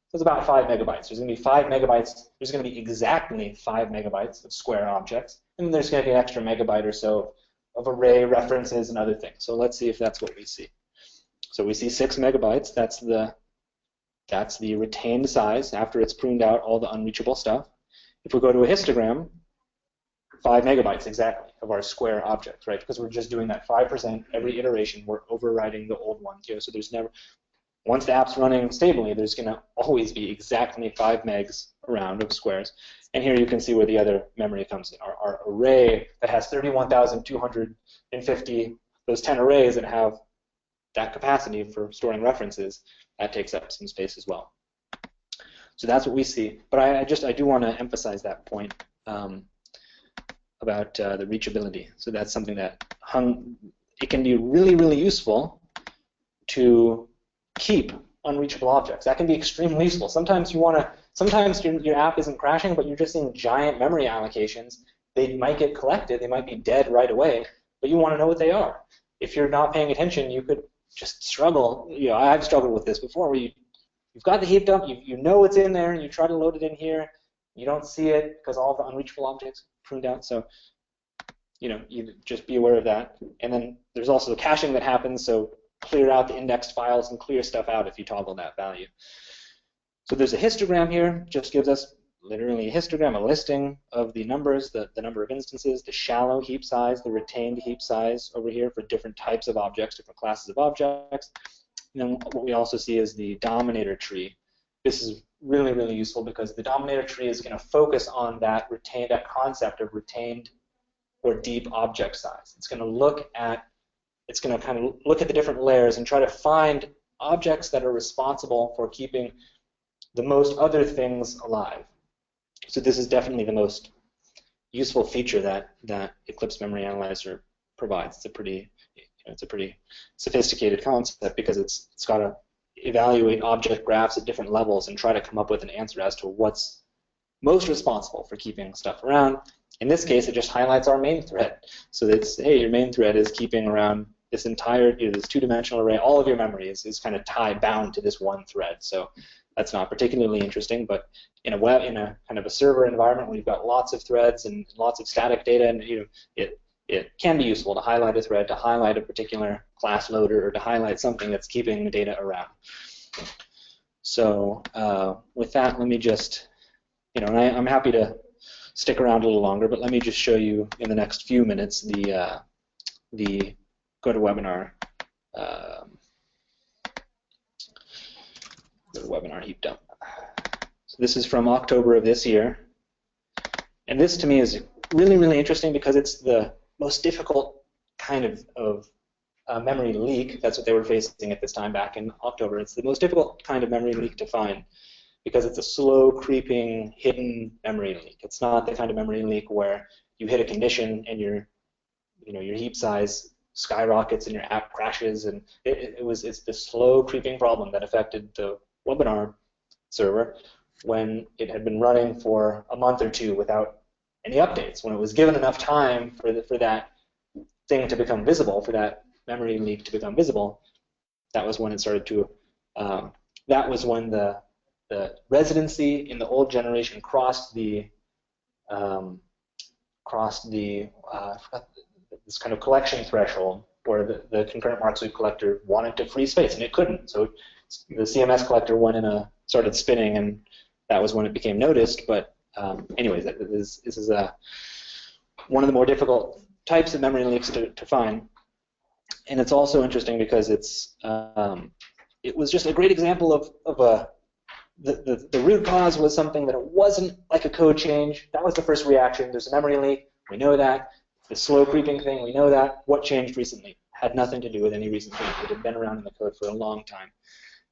[SPEAKER 1] So it's about 5 megabytes. There's going to be 5 megabytes. There's going to be exactly 5 megabytes of square objects. And then there's going to be an extra megabyte or so of array references and other things. So let's see if that's what we see. So we see 6 megabytes. That's the retained size after it's pruned out all the unreachable stuff. If we go to a histogram, 5 megabytes exactly of our square objects, right? Because we're just doing that 5% every iteration. We're overriding the old ones here. So there's never, once the app's running stably, there's going to always be exactly 5 megs around of squares. And here you can see where the other memory comes in. Our array that has 31,250, those 10 arrays that have that capacity for storing references, that takes up some space as well. So that's what we see. But I do want to emphasize that point. About the reachability. So that's something that it can be really, really useful to keep unreachable objects. That can be extremely useful. Sometimes you want to. Sometimes your app isn't crashing, but you're just seeing giant memory allocations. They might get collected. They might be dead right away, but you want to know what they are. If you're not paying attention, you could just struggle. You know, I've struggled with this before, where you've got the heap dump, you know it's in there, and you try to load it in here. You don't see it because all the unreachable objects pruned out. So, you know, you just be aware of that. And then there's also the caching that happens. So clear out the indexed files and clear stuff out if you toggle that value. So there's a histogram here, just gives us literally a histogram, a listing of the numbers, the number of instances, the shallow heap size, the retained heap size over here for different types of objects, different classes of objects. And then what we also see is the dominator tree. This is really, really useful because the dominator tree is going to focus on that concept of retained or deep object size. It's going to kind of look at the different layers and try to find objects that are responsible for keeping the most other things alive. So this is definitely the most useful feature that Eclipse Memory Analyzer provides. It's a pretty sophisticated concept because it's got to evaluate object graphs at different levels and try to come up with an answer as to what's most responsible for keeping stuff around. In this case, it just highlights our main thread. So it's, hey, your main thread is keeping around this entire, this two-dimensional array. All of your memory is kind of bound to this one thread. So that's not particularly interesting, but in a kind of a server environment where you've got lots of threads and lots of static data, and it can be useful to highlight a thread, to highlight a particular class loader, or to highlight something that's keeping the data around. So with that, let me just, and I'm happy to stick around a little longer, but let me just show you in the next few minutes the GoToWebinar heap dump. So this is from October of this year, and this to me is really, really interesting because it's the most difficult kind of memory leak. That's what they were facing at this time back in October. It's the most difficult kind of memory leak to find because it's a slow, creeping, hidden memory leak. It's not the kind of memory leak where you hit a condition and your heap size skyrockets and your app crashes, and it's the slow, creeping problem that affected the webinar server when it had been running for a month or two without any updates. When it was given enough time for that thing to become visible, for that memory leak to become visible, that was when it started to. That was when the residency in the old generation crossed this kind of collection threshold where the concurrent mark sweep collector wanted to free space and it couldn't. So the CMS collector went in started spinning, and that was when it became noticed. But anyways, this is one of the more difficult types of memory leaks to find. And it's also interesting because it was just a great example of the root cause was something that it wasn't like a code change. That was the first reaction. There's a memory leak. We know that. The slow creeping thing, we know that. What changed recently? Had nothing to do with any recent change. It had been around in the code for a long time.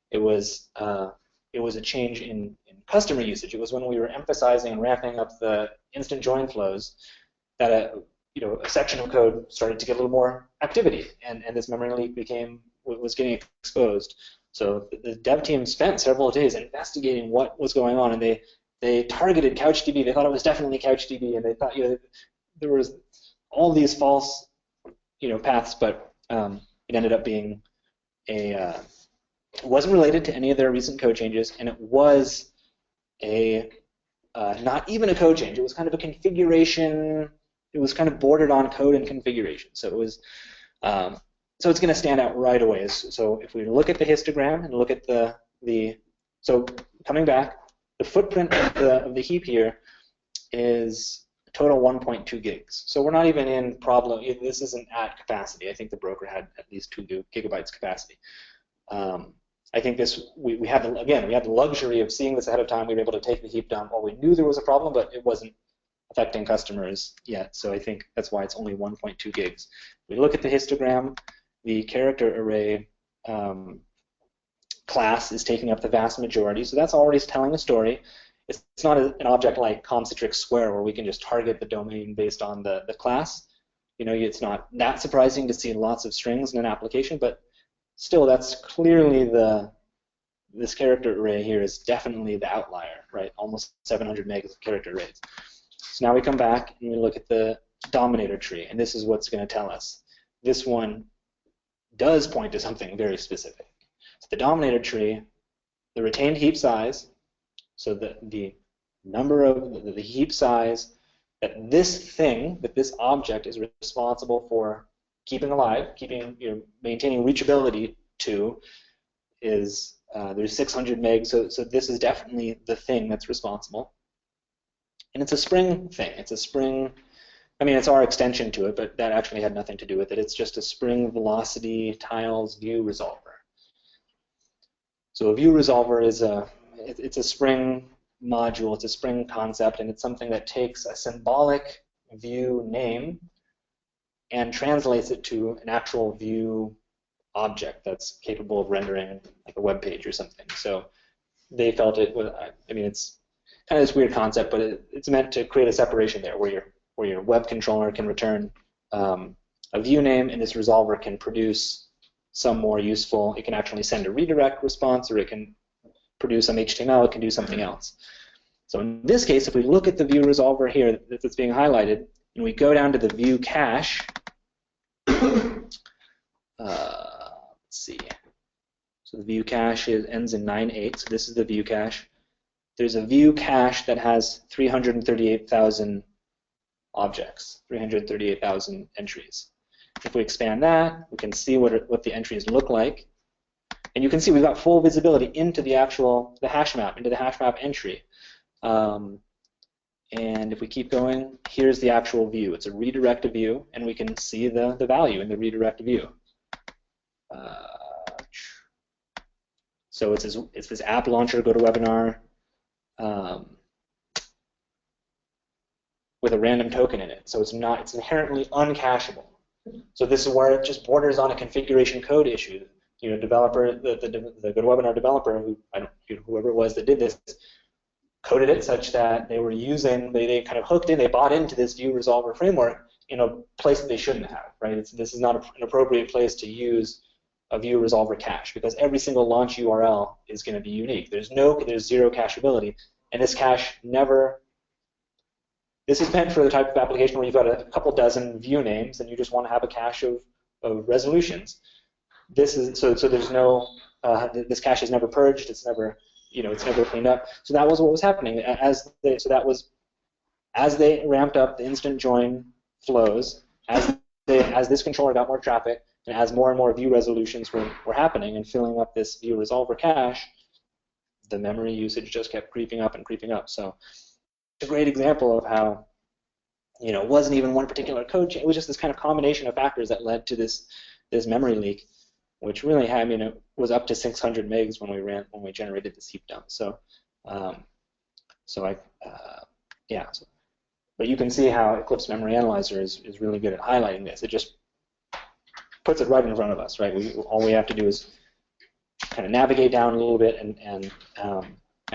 [SPEAKER 1] It was a change in customer usage. It was when we were emphasizing and ramping up the instant join flows that a section of code started to get a little more activity, and this memory leak was getting exposed. So the dev team spent several days investigating what was going on, and they targeted CouchDB. They thought it was definitely CouchDB, and they thought there was all these false paths, but it ended up being it wasn't related to any of their recent code changes, and it was not even a code change. It was kind of a configuration. It was kind of bordered on code and configuration. So it was so it's going to stand out right away. So if we look at the histogram and look at so coming back, the footprint of the heap here is total 1.2 gigs. So we're not even in problem. This isn't at capacity. I think the broker had at least 2 gigabytes capacity. I think we had the luxury of seeing this ahead of time. We were able to take the heap dump. Well, we knew there was a problem, but it wasn't affecting customers yet. So I think that's why it's only 1.2 gigs. We look at the histogram. The character array class is taking up the vast majority. So that's already telling a story. It's not an object like ComCitrix Square where we can just target the domain based on the class. It's not that surprising to see lots of strings in an application, but still that's clearly this character array here is definitely the outlier, right? Almost 700 megs of character arrays. So now we come back and we look at the dominator tree, and this is what's going to tell us. This one does point to something very specific. So the dominator tree, the retained heap size, so the number of the heap size that this thing, that this object is responsible for keeping alive, maintaining reachability to, is there's 600 megs. So this is definitely the thing that's responsible. And it's a Spring thing. It's a Spring. I mean, it's our extension to it, but that actually had nothing to do with it. It's just a Spring velocity tiles view resolver. So a view resolver is it's a Spring module. It's a Spring concept, and it's something that takes a symbolic view name and translates it to an actual view object that's capable of rendering like a web page or something. So they felt it was. I mean, it's kind of this weird concept, but it's meant to create a separation there where your web controller can return a view name, and this resolver can produce some more useful. It can actually send a redirect response, or it can produce some HTML. It can do something else. So in this case, if we look at the view resolver here that's being highlighted, and we go down to the view cache, let's see. So the view cache ends in 9.8. So this is the view cache. There's a view cache that has 338,000 objects, 338,000 entries. If we expand that, we can see what the entries look like. And you can see we've got full visibility into the hash map, into the hash map entry. And if we keep going, here's the actual view. It's a redirect view, and we can see the value in the redirect view. So it's this app launcher GoToWebinar with a random token in it. So it's inherently uncacheable. So this is where it just borders on a configuration code issue. Developer, the GoToWebinar developer, whoever it was that did this, coded it such that they kind of hooked in, they bought into this view resolver framework in a place that they shouldn't have, right? This is not an appropriate place to use a view resolver cache, because every single launch URL is going to be unique. There's zero cacheability, and this cache never. This is meant for the type of application where you've got a couple dozen view names and you just want to have a cache of resolutions. This is so there's no this cache is never purged. It's never cleaned up. So that was what was happening as they ramped up the instant join flows, as this controller got more traffic, and as more and more view resolutions were happening and filling up this view resolver cache, the memory usage just kept creeping up and creeping up. So it's a great example of how, it wasn't even one particular code change. It was just this kind of combination of factors that led to this memory leak, which really had, it was up to 600 megs when we generated this heap dump. So, but you can see how Eclipse Memory Analyzer is really good at highlighting this. It just puts it right in front of us, right? All we have to do is kind of navigate down a little bit, and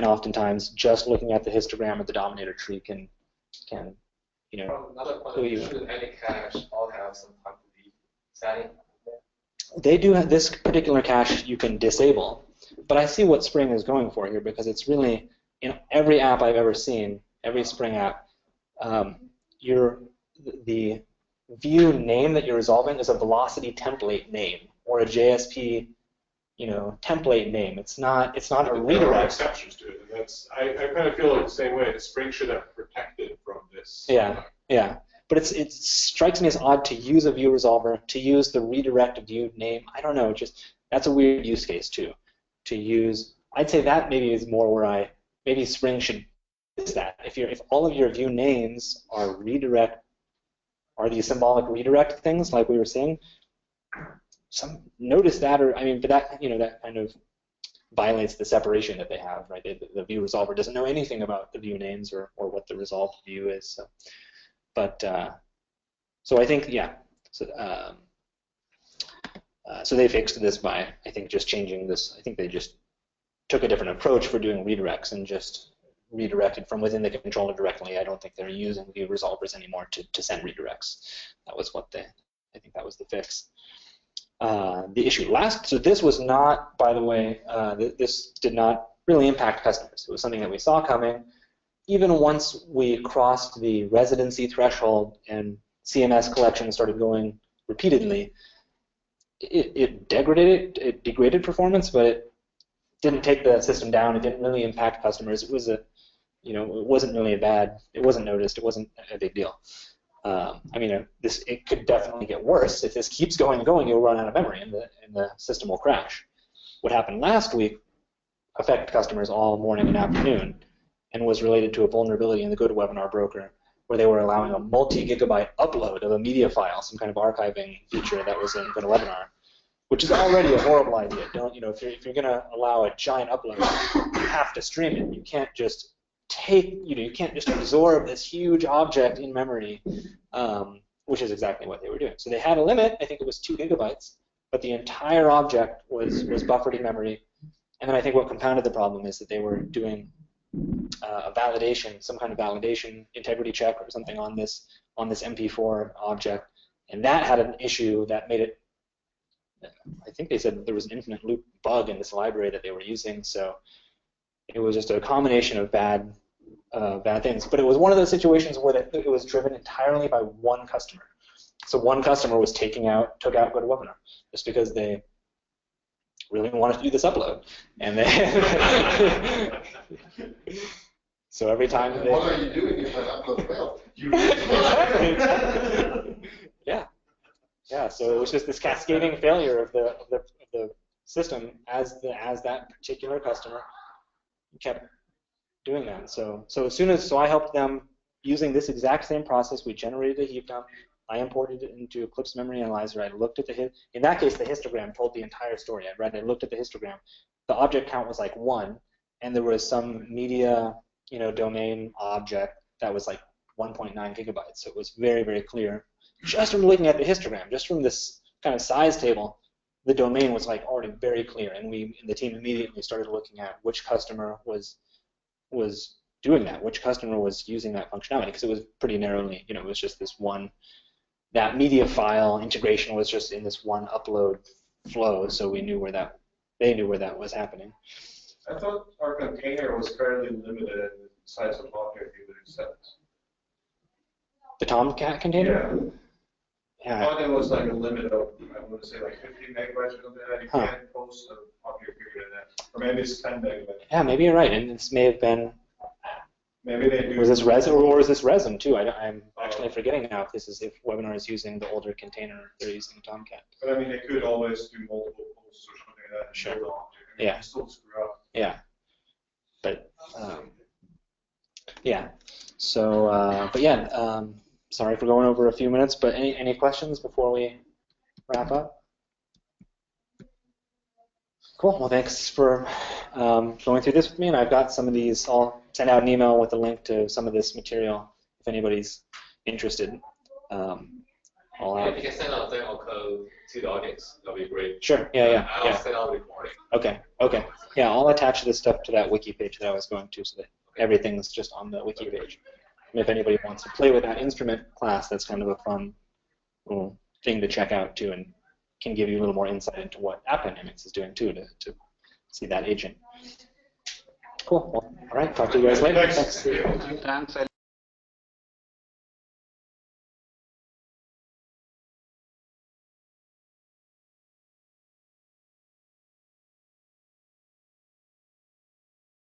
[SPEAKER 1] oftentimes just looking at the histogram of the dominator tree can
[SPEAKER 3] Another point, should any cache all have some type of setting?
[SPEAKER 1] They do have this particular cache you can disable, but I see what Spring is going for here, because it's really, in every app I've ever seen, every Spring app, the view name that you're resolving is a velocity template name or a JSP, template name. It's not a redirect.
[SPEAKER 2] There are exceptions to it, and I kind of feel like the same way. The Spring should have protected from this.
[SPEAKER 1] Yeah. But it strikes me as odd to use a view resolver, to use the redirect view name. I don't know, that's a weird use case too. To use, I'd say that maybe is more where maybe Spring should use that. If all of your view names are these symbolic redirect things like we were saying, notice that, but that that kind of violates the separation that they have, right? The view resolver doesn't know anything about the view names or what the resolved view is. So. But so I think so they fixed this by, I think, just changing this. I think they just took a different approach for doing redirects and just redirected from within the controller directly. I don't think they're using view resolvers anymore to send redirects. That was I think that was the fix. the issue. So this was not, by the way, this did not really impact customers. It was something that we saw coming. Even once we crossed the residency threshold and CMS collection started going repeatedly, it degraded performance, but it didn't take the system down. It didn't really impact customers. It was it wasn't really it wasn't noticed. It wasn't a big deal. I mean, it could definitely get worse. If this keeps going and going, you'll run out of memory and the system will crash. What happened last week affected customers all morning and afternoon and was related to a vulnerability in the GoToWebinar broker where they were allowing a multi-gigabyte upload of a media file, some kind of archiving feature that was in GoToWebinar, which is already a horrible idea. If you're going to allow a giant upload, you have to stream it. You can't just you can't just absorb this huge object in memory, which is exactly what they were doing. So they had a limit. I think it was 2 gigabytes, but the entire object was buffered in memory. And then I think what compounded the problem is that they were doing a validation, some kind of validation integrity check or something on this MP4 object, and that had an issue that made it. I think they said there was an infinite loop bug in this library that they were using, so it was just a combination of bad things. But it was one of those situations where it was driven entirely by one customer. So one customer was took out GoToWebinar just because they really wanted to do this upload, and they so every time they.
[SPEAKER 5] What are you doing if that upload fails?
[SPEAKER 1] Yeah. So it was just this cascading failure of the system as that particular customer kept doing that. So I helped them using this exact same process. We generated a heap dump. I imported it into Eclipse Memory Analyzer. I looked at in that case, the histogram told the entire story. I looked at the histogram. The object count was like 1, and there was some media, domain object that was like 1.9 gigabytes. So it was very, very clear. Just from looking at the histogram, just from this kind of size table, the domain was like already very clear, and the team immediately started looking at which customer was doing that, which customer was using that functionality, because it was pretty narrowly, it was just this one. That media file integration was just in this one upload flow, so they knew where that was happening.
[SPEAKER 2] I thought our container was fairly limited in the size of object you would accept.
[SPEAKER 1] The Tomcat container?
[SPEAKER 2] Yeah. I thought there was like a limit of, I want to say like 50 megabytes or something like that. You can't post an object bigger than that. Or maybe it's 10 megabytes.
[SPEAKER 1] Yeah, maybe you're right, and this may have been.
[SPEAKER 2] Maybe they do.
[SPEAKER 1] Was this resin, or is this resin too? I'm actually forgetting now if Webinar is using the older container, they're using Tomcat.
[SPEAKER 2] But I mean, they could always do multiple posts or something like that. And
[SPEAKER 1] sure.
[SPEAKER 2] Build an object. I mean,
[SPEAKER 1] Yeah.
[SPEAKER 2] You still screw up.
[SPEAKER 1] Yeah. But yeah. So, but yeah. Sorry for going over a few minutes, but any questions before we wrap up? Cool. Well, thanks for going through this with me, and I've got some of these. I'll send out an email with a link to some of this material if anybody's interested.
[SPEAKER 3] If you can send out the demo code to the audience, that'll be great.
[SPEAKER 1] Sure. Yeah.
[SPEAKER 3] I'll send out the recording.
[SPEAKER 1] Okay. Yeah, I'll attach this stuff to that wiki page that I was going to, so that everything's just on the wiki page. And if anybody wants to play with that instrument class, that's kind of a fun little thing to check out too, and can give you a little more insight into what App Dynamics is doing too, to see that agent. Cool. Well, all right. Talk to you guys later.
[SPEAKER 2] Thanks.
[SPEAKER 5] Thanks.